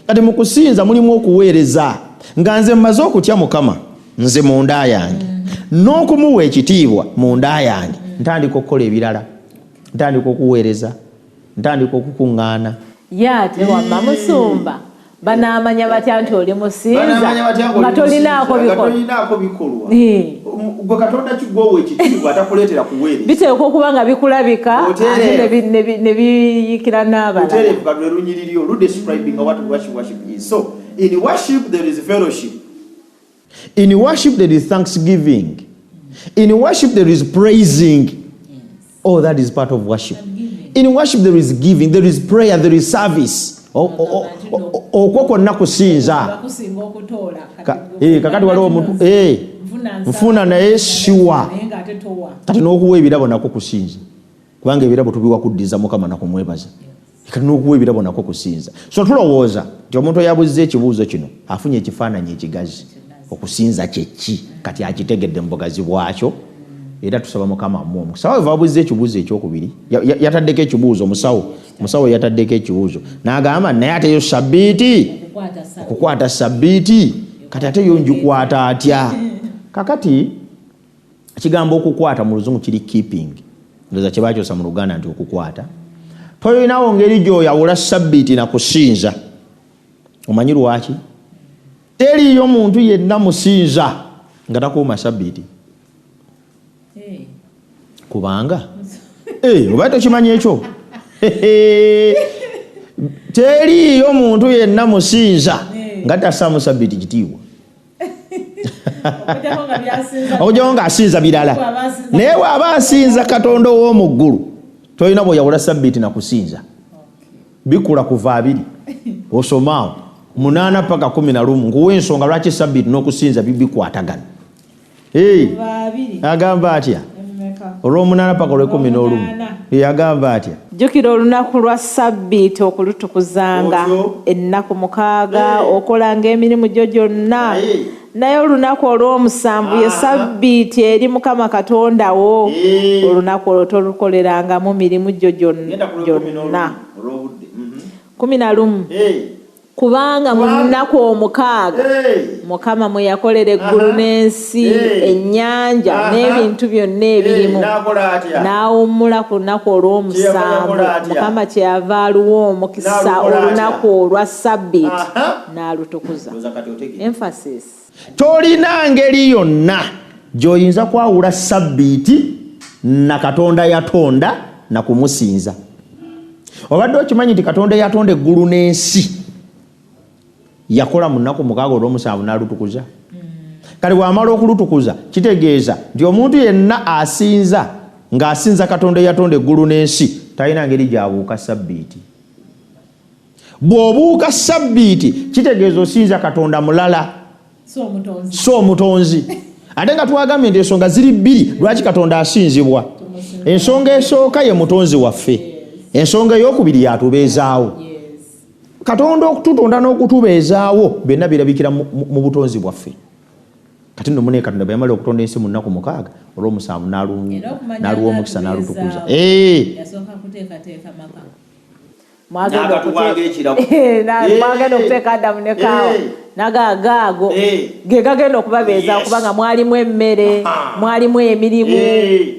Kati mu kusinza mulimu okuweereza nga nze mmaze okutya Mukama nze munda yange n'okumuwa ekitiibwa munda yange ntandika okukola ebirala, ntandika okuweereza, ntandika okukuŋŋaana. Ate wamma musumba banaamanya batya nti oli musinza nga tolinaako bikolwa. Gwe Katonda kigwowa ekitiibwa atakuleetera kuweereza. Biteekwa okuba nga bikulabika ate ne biyikira n'abalala. So in worship there is fellowship. In worship there is thanksgiving. In worship there is praising. Oh, that is part of worship. In worship there is giving, there is prayer, there is service. Okwo kwonna kusinza. Kakati waliwo omuntu nfuna naye siwa kati n'okuwa ebirabo nako kusinza kubanga ebirabo tubiwa kuddiza Mukama nakumwebaza kati n'okuwa ebirabo nako kusinza. So tulowooza nti omuntu oyabuzza ekibuuzo kino afunye ekifaananyi ekigazi. Okusinza kyeki kati akitegedde mu bugazi bwakyo era tusaba Mukama mmwe omukisa. Awo abuzza ekibuuzo ekyokubiri yataddeko ekibuuzo musawo yataddeko ekibuuzo n'agamba naye ate yo Sabbiti okukwata Sabbiti kati ate yo ngikwata atya? Kakati ekigambo okukwata mu Luzungu kiri keeping, ndoza kye bakyosa mu Luganda nti okukwata. Toyinawo ngeri gy'oyawula Sabbiti na kusinza. Omanyi lwaki? Teriyo muntu yenna musinza nga takuuma Sabbiti. kubanga oba tokimanyi ekyo teriyo muntu yenna musinza nga tassaamu Sabbiti kitiibwa okugyawo ng'asinza birala naye bw'aba asinza Katonda ow'omu ggulu tolina bw'oyawula Sabbiti na kusinza bikula kuva 2 osomaawo 8 paka 11 nkuwa ensonga lwaki Sabbiti n'okusinza bikwatagana agamba atya olw'omunaana paka olw'11 agamba atya jjukira olunaku lwa Sabbiti okulutukuzanga ennaku 6 okolanga emirimu gyo gyonna naye olunaku olw'omusanvu ye Sabbiti eri Mukama Katonda wo olunaku olwo tolukolerangamu mirimu gyo gyonna 11 kubanga mu nnaku 6 Mukama mwe yakolera eggulu n'ensi ennyanja n'ebintu byonna ebirimu n'awummula ku lunaku olw'omusanvu Mukama kyeyava aluwa omukisa olunaku olwa Sabbiti n'alutukuza. Emphasis. Tolina ngeri yonna gy'oyinza kwawula Sabbiti na Katonda yatonda na kumusinza. Obadde okimanyi nti Katonda yatonda eggulu n'ensi yakola mu nnaku 6 olw'omusanvu n'alutukuza. Kale bw'amala okulutukuza kitegeeza nti omuntu yenna asinza ng'asinza Katonda yatonda eggulu n'ensi talina ngeri gy'abuuka Sabbiti. Bw'obuuka Sabbiti kitegeeza osinza Katonda mulala so omutonzi. Ate nga twagambye nti ensonga ziri 2 lwaki Katonda asinzibwa. Ensonga esooka ye mutonzi waffe, ensonga ey'okubiri yatubeezaawo. Katonda okututonda n'okutubeezaawo byonna birabikira mu butonzi bwaffe. Kati nno mune Katonda bwe yamala okutonda ensi mu nnaku 6 olw'omusanvu n'aluwa omukisa n'alutukuza. Yasooka kuteekateeka maka. Mwagenda okuteeka Adamu ne Kaawa nagagaago ge gagenda okubabeeza kubanga mwalimu emmere, mwalimu emirimu,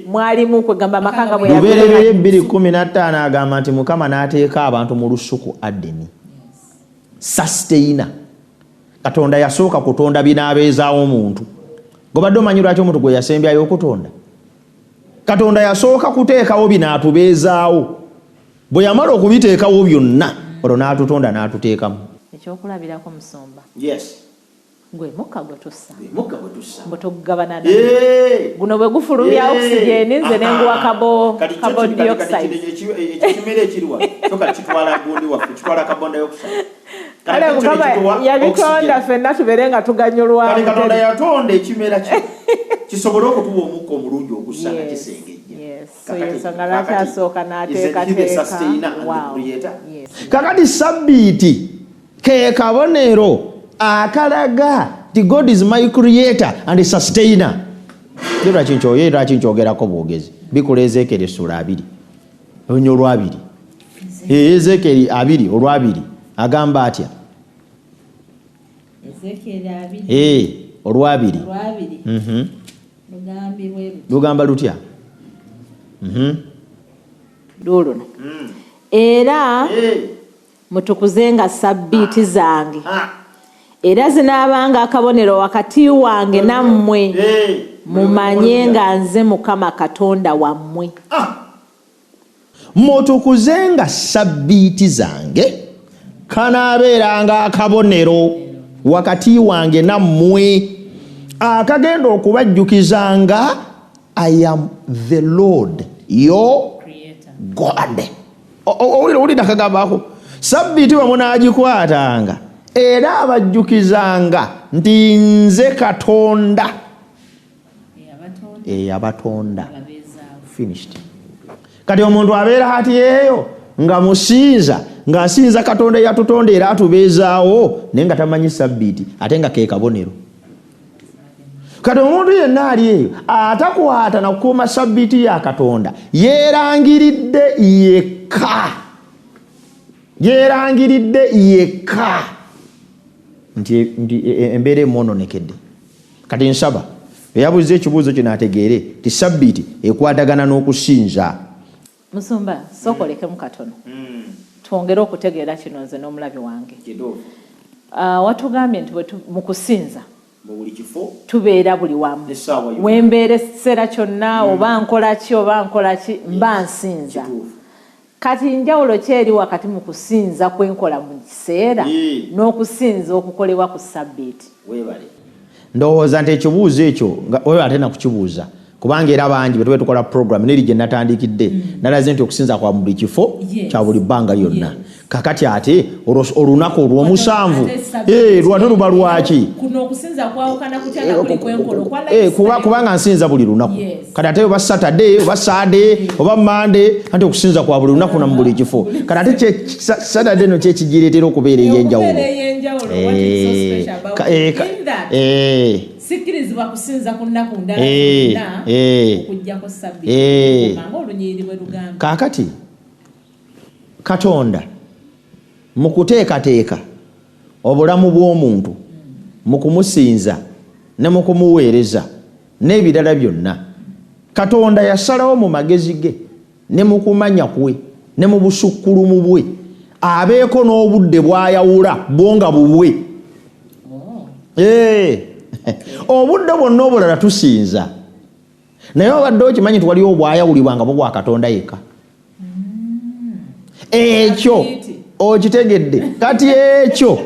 mwalimu kwegamba amakanga bwe yabeerera 2:15 agamba nti Mukama n'ateeka abantu mu lusuku Adeni. Sustainer. Katonda yasooka kutonda binaabeezaawo omuntu. Gobadde omanyi lwaki omuntu gwe yasembyayo okutonda? Katonda yasooka kuteekawo binaatubeezaawo. Bwe yamala okubiteekawo byonna olwo n'atutonda n'atuteekamu. Ekyokulabirako Musumba. Yes. Gwe mukka gwe tussa. Mukka gwe tussa. Mbo tugabana na. Guno bwe gufulumya oxygen nze nenguwa carbon dioxide. Ekimere ekiriwa kyoka kitwala gundi waffe kitwala carbon dioxide. Kale Mukama yabitonda ffenna tubeere nga tuganyulwa. Kale Katonda yatonda ekimera kisobole okutuwa omukka omulungi ogussa nga kisengejja. So yensonga lwaki asooka n'ateekateeka. Kakati Sabbiti ke kabonero akalaga ti God is my creator and sustainer. Lwaki nkyogerako bwogezi bikola Ezekiel sura 2 onyo olwabiri. Ezekiel 2 olwabiri agamba atya? Ezekiel 2 olwabiri. Lugamba lutya? Luluno. Era mutukuzenga Sabbiti zange. Era zinaabanga akabonero wakati wange nammwe mumanye nga nze Mukama Katonda wammwe. Mutukuzenga Sabbiti zange kanaabeeranga akabonero wakati wange nammwe akagenda okubajjukizanga I am the Lord your creator God. Owulira kagambako Sabbiti bwe munaagikwatanga era abajjukizanga nti nze Katonda eyabatonda. Finished. Kati omuntu abeera hati eyo nga musinza ng'asinza Katonda yatutonda era atubeezaawo naye nga tamanyi Sabbiti ate nga ke kabonero. Kati omuntu yenna ali eyo atakwata na kukuuma Sabbiti ya Katonda yeerangiridde yekka nti embeera emuononekedde. Kati nsaba eyabuuza ekibuuzo kino ategeere ti Sabbiti ekwatagana n'okusinza. Musumba sokolekemu katono twongere okutegeera kino nze n'omulabi wange. Watugambye nti mu kusinza tubeera buli wamu wembeera ekiseera kyonna oba nkola ki mba nsinza kati njawulo kyeri wakati mu kusinza kwenkola mu kiseera n'okusinza okukolebwa ku Sabbiti. Ndowooza nti ekibuuzo ekyo oyo ate nakukibuuza kubanga era bangi bwe tukola program neri gye natandikidde nalaze nti okusinza kwa buli kifo kya buli bbanga lyonna kakati ate olunaku olw'omusanvu lwate luba lwaki kubanga nsinza buli lunaku kati ate oba Saturday oba Sunday oba Monday anti okusinza kwa buli lunaku na mu buli kifo kati ate Saturday no kyekigireetera okubeera ey'enjawulo sikirizibwa kusinza ku nnaku ndala okujjako Sabbiti ng'olunyiriri bwe lugamba. Kaakati Katonda mu kuteekateeka obulamu bw'omuntu mu kumusinza ne mu kumuweereza n'ebirala byonna Katonda yasalawo mu magezi ge ne mu kumanya kwe ne mu busukkulumu bwe abeeko n'obudde bw'ayawula bwonga bubwe. Obudde bwonna obulala tusinza naye obadde okimanyi nti waliwo obwayawulibwanga bwo bwa Katonda yekka. Ekyo okitegedde kati ekyo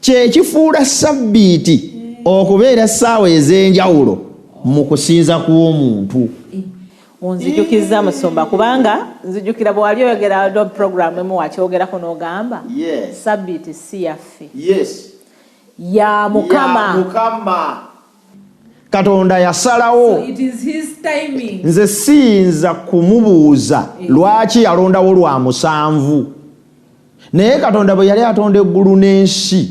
kyekifuula Sabbiti okubeera essaawa ez'enjawulo mu kusinza kw'omuntu. Onzijukiza Musumba kubanga nzijukira bwe wali oyogera program emu wakyogerako n'ogamba Sabbiti si yaffe ya Mukama. Katonda yasalawo nze siyinza kumubuuza lwaki yalondawo lwa musanvu naye Katonda bwe yali atonda eggulu n'ensi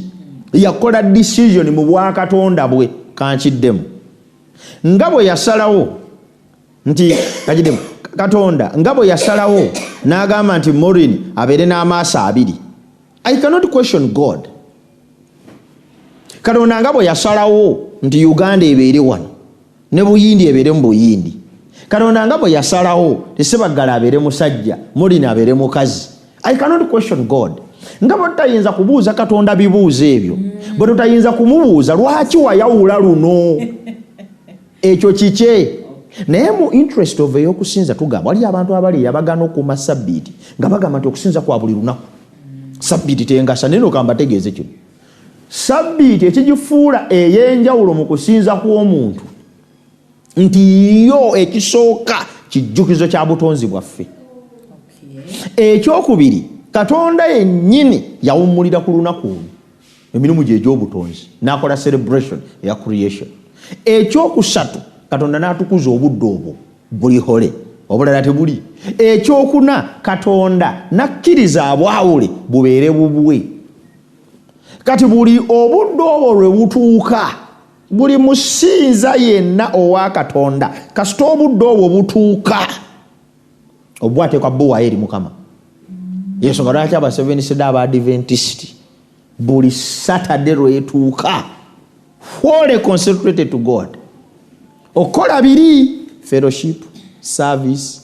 yakola decision mu bwakatonda bwe kankiddemu nga bwe yasalawo nti kakiddemu Katonda nga bwe yasalawo n'agamba nti Maureen abeere n'amaaso abiri. I cannot question God. Katonda nga bwe yasalawo nti Uganda ebeere wano ne Buyindi ebeere mu Buyindi. Katonda nga bwe yasalawo Ssebaggala abeere musajja Maureen abeere mukazi. I cannot question God. Nga bwe tutayinza kubuuza Katonda bibuuzo ebyo bwe tutayinza kumubuuza lwaki wayawula luno ekyo kikye. Naye mu interest of ey'okusinza tugamba wali abantu abali abagana okuuma Sabbiti nga bagamba nti okusinza kwa buli lunaku Sabbiti tengasa naye nokamba tegeeze kino Sabbiti ekigifuula ey'enjawulo mu kusinza kw'omuntu nti yo ekisooka kijjukizo kya butonzi bwaffe. Ekyokubiri Katonda yennyini yawummulira ku lunaku olwo emirimu gye egy'obutonzi n'akola celebration eya creation. Ekyokusatu Katonda n'atukuza obudde obwo bulihole obulala tebuli. Ekyokuna Katonda n'akkiriza abwawule bubeere bubwe. Kati buli obudde obwo lwe butuuka buli musinza yenna owa Katonda kasita obudde obwo butuuka obwateekwa bbuwa eri Mukama. Yensonga lwaki aba Seventh Day Adventist buli Saturday lwetuuka wholly consecrated to God. Okola biri fellowship, service,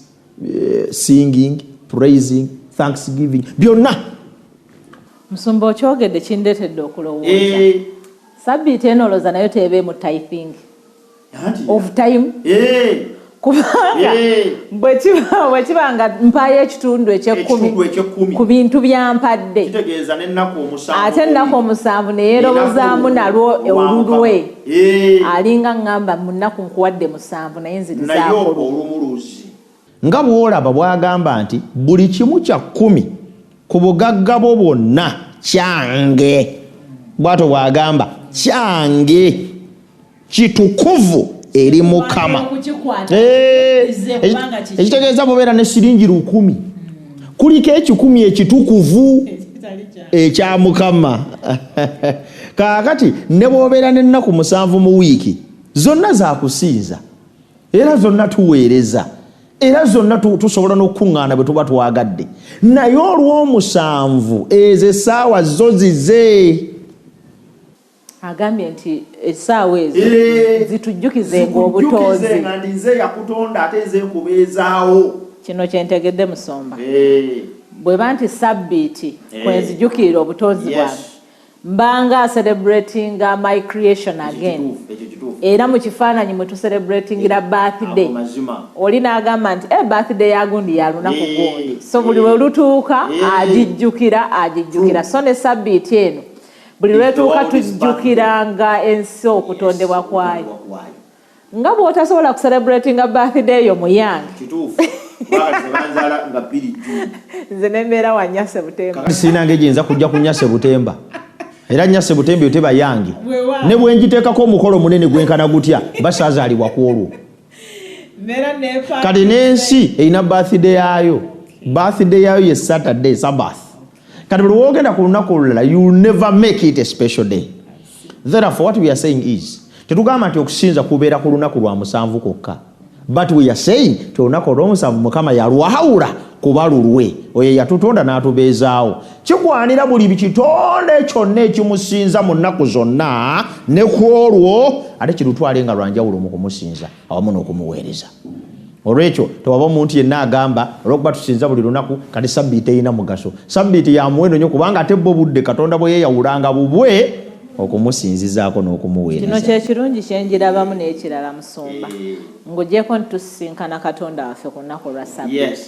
singing, praising, thanksgiving byonna. Musumba okyogedde kindeetedde okulowooza Sabbiti eno olowooza nayo teebe mu typing of time kubanga bwe kiba nga mpaayo ekitundu eky'ekkumi ku bintu byampadde ate ennaku omusanvu neyeerobozaamu nalwo olulwe alinga ngamba mu nnaku nkuwadde musanvu naye nzirizaako nga bw'olaba bw'agamba nti buli kimu kya 10 ku bugagga bwo bwonna kyange. Bw'atyo bw'agamba kyange kitukuvu eri Mukama. Ekitegeeza bubeera ne siringi 1000 kuliko ekikumi ekitukuvu ekya Mukama. Kaakati ne bw'obeera n'ennaku 7 mu wiiki zonna za kusinza era zonna tuweereza era zonna tusobola n'okukuŋŋaana bwe tuba twagadde naye olw'omusanvu ezo essaawa zo zize. Agambye nti essaawa ezo zitujjukizenga obutonzi nga ndize yakutonda ate nze nkubeezaawo. Kino kyentegedde Musomba bwe banti Sabbiti kwenzijjukira obutonzi bwange mbanga celebrating my creation again. Era mu kifaananyi mwe tu celebratingira birthday. Oli n'agamba nti birthday ya gundi ya lunaku gundi. So buli lwe lutuuka agijjukira. So ne Sabbiti eno buli lwetuuka tujjukiranga ensi okutondebwa kwayo. Nga bw'otasobola kucelebratinga birthday yo muyange. Nze nembeera wa Nnyase Butemba. Sinange gyinza kujja ku Nnyase Butemba. Era Nnyase Butemba yo teba yange. Ne bwe ngiteekako omukolo munene gwenkana gutya basaazaalibwa ku olwo. Kati n'ensi erina birthday yaayo. Birthday yaayo ye Saturday, Sabbath. Kati buli wogenda ku lunaku olulala, you will never make it a special day. Therefore, what we are saying is, tetugamba nti okusinza kubeera ku lunaku lwa musanvu kokka. But we are saying to lunaku olw'omusanvu Mukama yalwawula kuba lulwe. Oyo yatutonda n'atubeezaawo. Kigwanira buli kitonde kyonna ekimusinza mu nnaku zonna ne ku olwo ate kirutwale nga lwanjawulo mu kumusinza awamu n'okumuweereza. Olwekyo tewaba omuntu yenna agamba olw'okuba tusinza buli lunaku kati Sabbiti erina mugaso. Sabbiti ya muwendo nnyo kubanga ate bo budde Katonda bwe yeeyawulanga bubwe okumusinzizaako n'okumuweereza. Kino kye kirungi kye njirabamu n'ekirala Musumba. Ng'oggyeko ntusisinkana Katonda waffe ku lunaku lwa Sabbiti.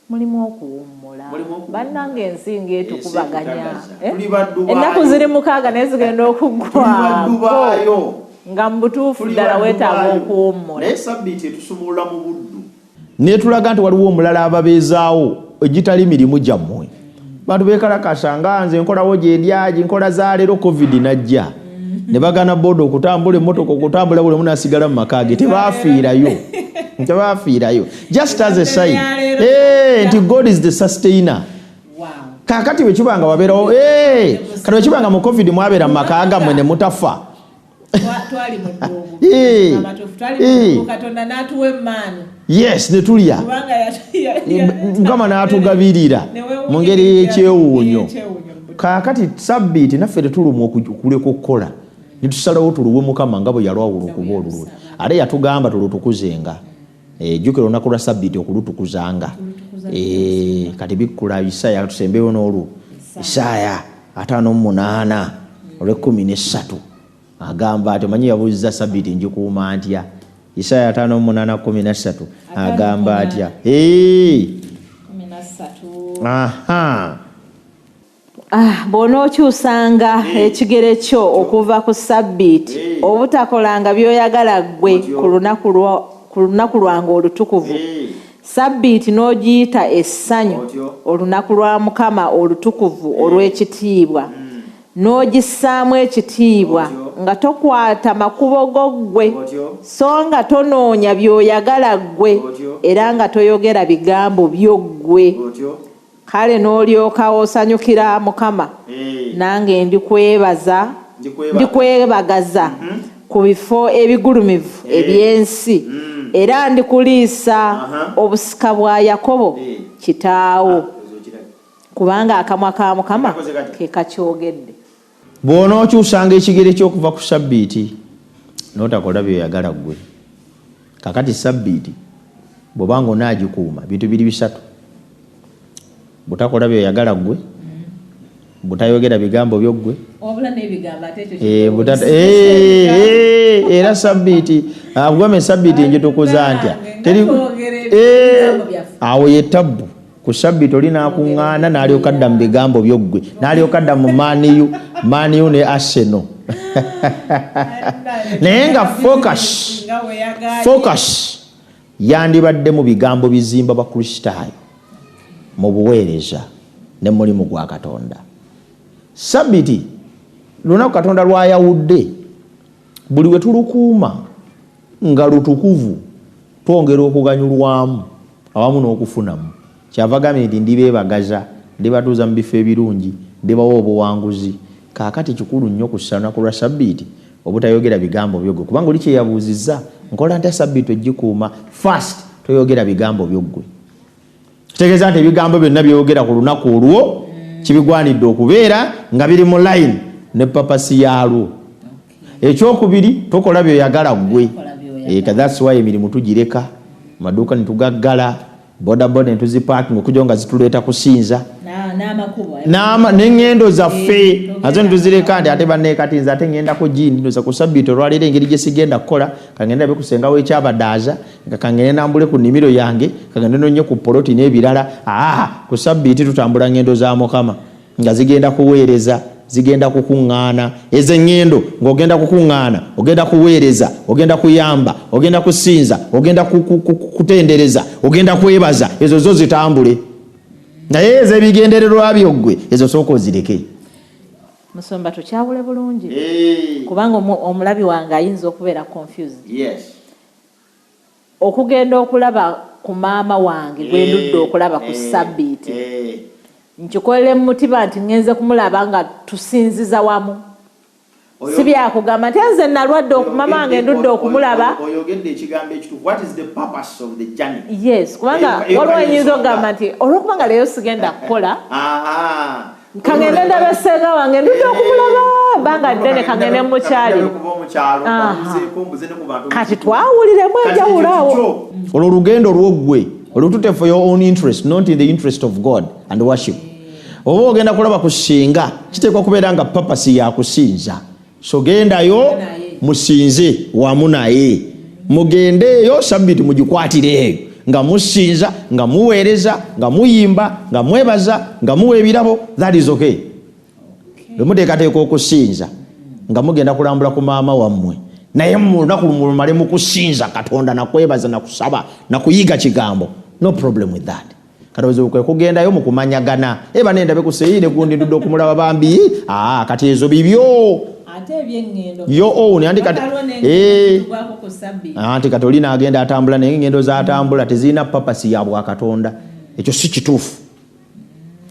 Mulimu okuwummula. Bannange ensinga etukubaganya. Ennaku ziri 6 naye zigenda okuggwako. Nga mu butuufu ddala weetaaga okuwummula. Naye Sabbiti etusumulula mu buddu. Ne tulaga nti waliwo omulala ababeezaawo egitali mirimu gyammwe. Bantu beekalakasa nga nze nkolawo gye ndyaji nkola za leero COVID najja. Ne bagana boda okutambula emmotoka okutambula buli omu n'asigala mu maka ge. Tebaafiirayo. Just as a sign. Nti God is the sustainer. Kakati bwe kibanga wabeerawo kati bwe kibanga mu COVID mwabeera mu maka gammwe ne mutafa. Twali mu ddungu. Katonda n'atuwa emmaanu. Yes, ne tulya. Mukama n'atugabirira mu ngeri y'ekyewuunyo. Kaakati Sabbiti naffe tetulumwa okuleka okukola. Ne tusalawo tuluwe Mukama nga bwe yalwawula okuba olulwe. Ate yatugamba tulutukuzenga. Jjukira olunaku lwa Sabbiti okulutukuzanga. Kati bikkula Isaaya tusembeyo n'olwo. Isaaya 58 olw'13 agamba ati omanyi yabuuziza Sabbiti njikuuma ntya. Isaaya 58:13 agamba atya. 13. Bw'onookyusanga ekigere kyo okuva ku Sabbiti obutakolanga by'oyagala ggwe ku lunaku lwange olutukuvu. Sabbiti n'ogiyita essanyu, olunaku lwa Mukama olutukuvu olw'ekitiibwa. N'ogissaamu ekitiibwa nga tokwata makubo go ggwe, so nga tonoonya by'oyagala ggwe era nga toyogera bigambo byo ggwe. Kale n'olyoka osanyukira Mukama, nange ndikwebagaza ku bifo ebigulumivu eby'ensi, era ndikuliisa obusika bwa Yakobo kitaawo, kubanga akamwa ka Mukama ke kakyogedde. Bw'onookyusanga ekigere ky'okuva ku Sabbiti n'otakola by'oyagala ggwe. Kakati Sabbiti bw'obanga onaagikuuma bintu biri bisatu. Butakola by'oyagala ggwe, butayogera bigambo byoggwe, era Sabbiti agwame Sabbiti njitukuza ntya awo ye tabbu. Ku Sabbiti oli n'akuŋŋaana n'alyoka adda mu bigambo byoggwe, n'alyoka adda mu maniyu ne Arsenal. Naye nga focus yandibadde mu bigambo bizimba Bakristaayo mu buweereza ne mulimu gwa Katonda. Sabbiti lunaku Katonda lwayawudde, buli we tulukuuma nga lutukuvu twongera okuganyulwamu awamu n'okufunamu. Kyava gambye nti ndibeebagaza, ndibatuuza mu bifo ebirungi, ndibawa obuwanguzi. Kaakati kikulu nnyo ku lunaku lwa Sabbiti obutayogera bigambo byoggwe, kubanga oli kyeyabuuzizza nkola nti Sabbiti ogikuuma first toyogera bigambo byoggwe. Kitegeeza nti ebigambo byonna byogera ku lunaku olwo kibigwanidde okubeera nga biri mu line ne papasi yaalwo. Ekyokubiri tokola by'oyagala ggwe. That's why emirimu tugireka, maduuka ne tugaggala, bodaboda ne tuziparking okujja nga zituleeta kusinza. n'engendo zaffe nazo ntuzireka nti ate banneekatinza ate ŋŋendako gindi ndoza ku Sabbiti olwaleero engeri gye sigenda kukola kangenda be kusengawo ekyabadaaza nga kangende nambule ku nnimiro yange kangende nonye ku poloti n'ebirala ku Sabbiti tutambula ngendo za Mukama nga zigenda kuweereza zigenda kukuŋŋaana ezo eŋŋendo ng'ogenda kukuŋŋaana ogenda kuweereza ogenda kuyamba ogenda kusinza ogenda kutendereza ogenda kwebaza ezo zo zitambule naye ezo ebigendererwa byoggwe ezo sooka ozireke. Musomba tukyawule bulungi kubanga omulabi wange ayinza okubeera confused. Okugenda okulaba ku maama wange gwe ndudde okulaba ku Sabbiti nkikolere mu mutima nti ngenze kumulaba nga tusinziza wamu si byakugamba nti nze nalwadde okumama wange ndudde okumulaba. Oyogedde ekigambo ekituufu. What is the purpose of the journey? Yes kubanga waliwo oyinza okugamba nti olwokubanga leero sigenda kukola kangende ndabe ssenga wange ndudde okumulaba banga ddene kangende mukyali kati twawuliremu enjawulo awo. Olwo olugendo lwoggwe olutute for your own interest not in the interest of God and worship. Oba ogenda kulaba kusinga kiteekwa kubeera nga papasi yakusinza so gendayo musinze wamu naye mugendeeyo Sabbiti mugikwatireeyo nga musinza nga muweereza nga muyimba nga mwebaza nga muwa ebirabo. That is okay. Bwe muteekateeka okusinza nga mugenda kulambula ku maama wammwe naye mu lunaku lumale mu kusinza Katonda nakwebaza nakusaba nakuyiga kigambo no problem with that. Katozo kwe kugendayo mu kumanyagana nenda bekuseeyire gundi ndudde okumulaba bambi kati ezo bibyo ate ebyengendo yo own andi kati anti Katolina agenda atambula naye ngendo za atambula tezina papasi ya bwa Katonda ekyo si kituufu.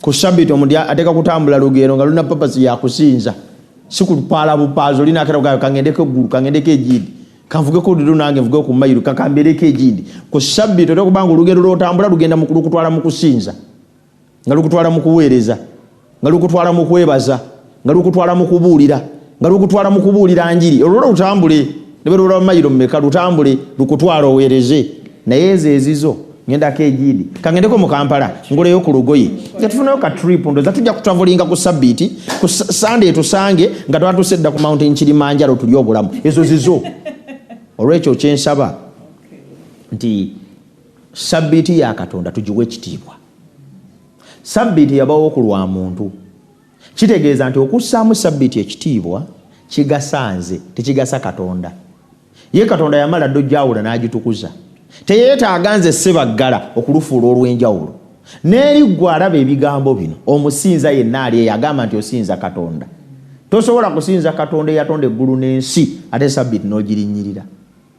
Ku Sabbiti omuntu ateka kutambula lugero nga luna papasi ya kusinza si kupaala bupaazo lina akera kangendeko eggulu kangendeko ejindi kanvugeko ddu nange nvuge ku mayiru kakambereko ejindi. Ku Sabbiti otokubanga olugero lwotambula lugenda mu kulukutwala mu kusinza nga lukutwala mu kuweereza nga lukutwala mu kwebaza nga lukutwala mu kubuulira nga lukutwala mu kubuulira njiri olwo lutambule ne lulwa mayiru mmeka lutambule lukutwala oweereze naye ezizo ngendako ejindi kangendeko mu Kampala ngoleyo ku lugoye nga tufunayo ka trip ndoza tujja kutravelinga ku Sabbiti ku Sunday tusange nga twatusedda ku mountain Kilimanjaro tuli obulamu ezo zizo. Olwekyo kyensaba nti Sabbiti ya Katonda tugiwe ekitiibwa. Sabbiti yabawo ku lwa muntu kitegeeza nti okussaamu Sabbiti ekitiibwa kigasanze tekigasa Katonda. Ye Katonda yamala ddo jawula n'agitukuza teyeetaaga nze sebaggala okulufuula olw'enjawulo n'eriggwa alaba ebigambo bino omusinza yenna ali eyagamba nti osinza Katonda. Tosobola kusinza Katonda eyatonda eggulu n'ensi ate Sabbiti n'ogirinnyirira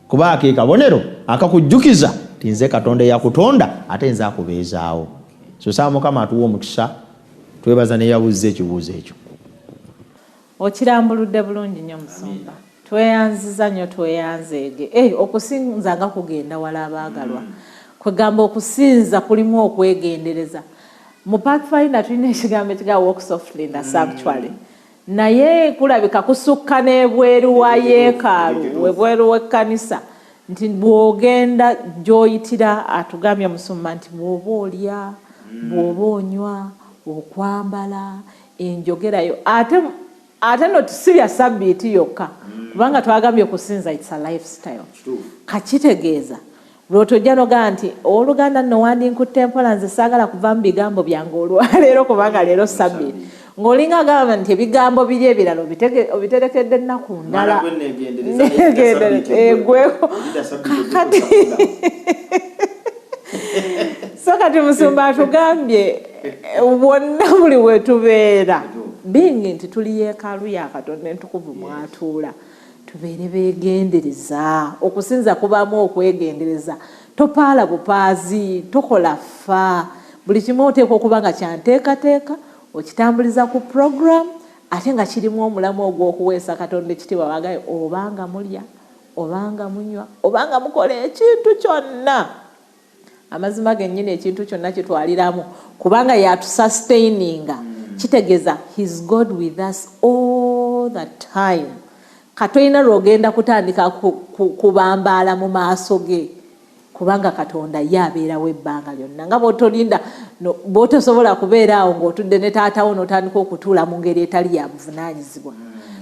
kuba ake kabonero akakujjukiza ti nze Katonda eyakutonda ate nze akubeezaawo. So saa Mukama atuwa omukisa twebaza neyabuuza ekibuuzo ekyo. Okirambuludde bulungi nnyo Musomba. Tweyanziza nnyo tweyanzeege. Okusinza nga kugenda wala abaagalwa. Kwegamba okusinza kulimu okwegendereza. Mu Pathfinder tulina ekigambo ekiga walk softly in the sanctuary. Naye kulabika kusukka n'ebweru wa yeekaalu webweru w'ekkanisa nti bw'ogenda gy'oyitira atugambye Musumba nti bw'oba olya bw'oba onywa okwambala enjogerayo ate no tusibya Sabbiti yokka kubanga twagambye okusinza it's a lifestyle. Kakitegeeza lwotojja nogaa nti oluganda nno wandinkutte mpola nze saagala kuva mu bigambo byange olwaleero kubanga leero Sabbiti ng'olinga agamba nti ebigambo biri ebirala obiterekedde ennaku ndala egweko kati so kati Musumba atugambye bwonna buli wetubeera bingi nti tuli yeekaalu ya Katonda entukuvu mwatuula tubeere beegendereza. Okusinza kubaamu okwegendereza topaala bupaazi tokola ffa buli kimu oteekwa okuba nga kyanteekateeka okitambuliza ku program ate nga kirimu omulamu ogw'okuweesa Katonda ekitiibwa bagaye obanga mulya obanga munywa obanga mukola ekintu kyonna amazima gennyini ekintu kyonna kitwaliramu kubanga yatusustaininga kitegeeza he's God with us all the time. Katoyina lwogenda kutandika kubambaala mu maaso ge kubanga Katonda ye abeerawo ebbanga lyonna nga bw'otolinda bw'otosobola kubeera awo ng'otudde ne taatawo n'otandika okutuula mu ngeri etali ya buvunaanyizibwa.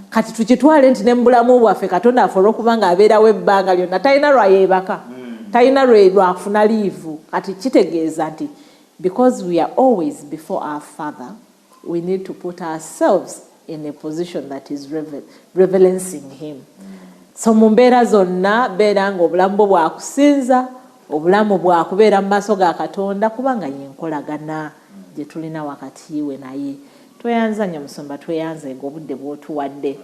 Kati tukitwale nti ne mu bulamu bwaffe Katonda afuula okubanga abeerawo ebbanga lyonna talina lwayeebaka talina lwafuna liivu. Kati kitegeeza nti because we are always before our Father, we need to put ourselves in a position that is reverencing him. So mu mbeera zonna beera nga obulamu bwo bwakusinza, obulamu bwakubeera mu maaso ga Katonda kubanga yenkolagana gye tulina wakati we naye. Tweyanzanya Musumba, tweyanze ng'obudde bw'otuwadde.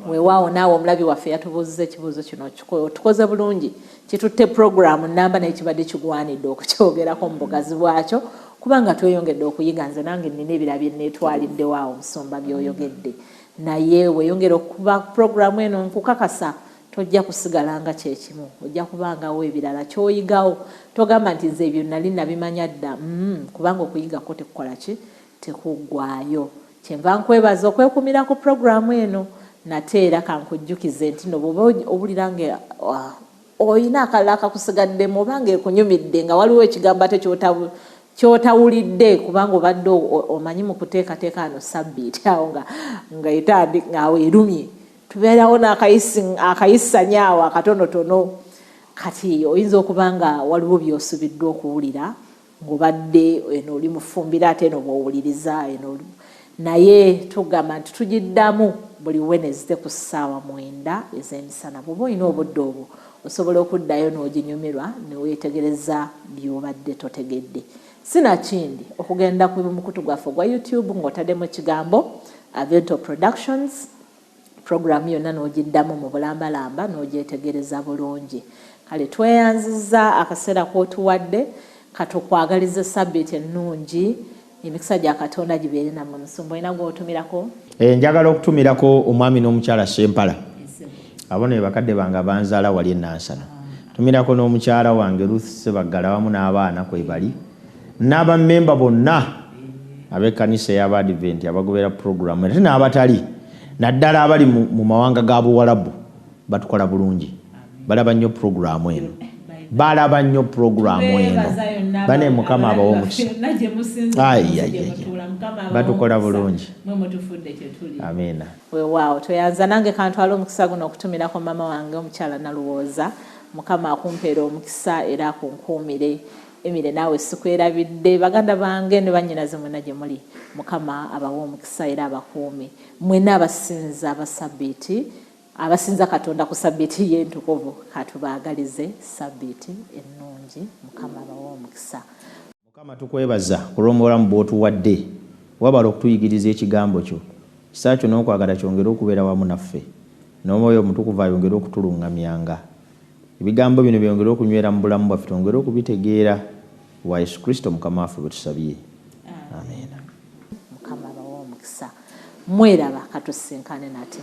Weewaawo naawe omulabi waffe yatubuuziza ekibuuzo kino tukoze bulungi. Kitutte programu namba naye kibadde kigwanidde okukyogerako mu bugazi bwakyo kubanga tweyongedde okuyiga. Nze nange nnina ebirala bye neetwaliddewo awo Musumba by'oyogedde. Naye weeyongera okuba programu eno nkukakasa tojja kusigala nga kyekimu. Ojja kubangawo ebirala ky'oyigawo. Togamba nti nze ebyo nali nabimanya dda. Kubanga okuyigako tekukola ki? Tekuggwaayo. Kyenva nkwebaza okwekumira ku programu eno nate era kankujjukize nti no bw'oba owulira nga olina akalala akakusigaddemu oba ng'ekunyumidde nga waliwo ekigambo ate kyotawulidde kubanga obadde omanyi mu kuteekateeka ano Sabbiti awo nga weerumye tubeerawo n'akayisanyaawo akatonotono. Kati oyinza okuba nga waliwo by'osubiddwa okuwulira ng'obadde eno oli mufumbira ate eno bw'owuliriza eno. Naye tugamba nti tugiddamu buli Wednesday ku ssaawa 9 ez'emisana. Bw'oba olina obudde obwo osobola okuddayo n'oginyumirwa ne weetegereza by'obadde totegedde. Sinakindi okugenda ku mukutu gwaffe gwa YouTube ng'otaddemu ekigambo Avento Productions, programu yonna n'ogiddamu mu bulambalamba n'ogyetegereza bulungi. Kale tweyanziza akaseera k'otuwadde katukwagalize Sabbiti ennungi. Emikisa gya Katonda gibeere nammwe. Musumba olina gw'otumirako? Njagala okutumirako omwami n'omukyala Sempala. Abo ne bakadde bange banzaala wali enansana. Tumirako n'omukyala wange Ruth Sebaggala wamu n'abaana kwe bali. N'abammemba bonna ab'ekkanisa y'Abadiventi abagobera programu ate n'abatali naddala abali mu mawanga ga Buwarabu batukola bulungi. Balaba nnyo programu eno. Balaba nnyo programu eno. Bane Mukama abawo omukisa. Batukola bulungi. Amina. Weewaawo toyanza nange kantwala omukisa guno okutumirako mama wange omukyala Naluwooza. Mukama akumpeera omukisa era akunkuumire. Emire naawe sikwerabidde baganda bange ne bannyinaze mwena gye muli. Mukama abawo omukisa era abakuumi. Mwena abasinza aba Sabbiti, abasinza Katonda ku Sabbiti y'entukuvu katubaagalize Sabbiti ennungi. Mukama abawo omukisa. Mukama tukwebaza kulw'omulamu bw'otuwadde. Wabala okutuyigiriza ekigambo kyo. Kisa kyo n'okwagala kyongere okubeera wamu naffe. N'Omwoyo Omutukuvu ayongere okutulungamyanga. Ebigambo bino byongere okunywera mu bulamu bwaffe twongere okubitegeera. Wa Yesu Kristo Mukama waffe bwe tusabye. Amen. Mukama abawo omukisa. Mweraba katusinkane nate.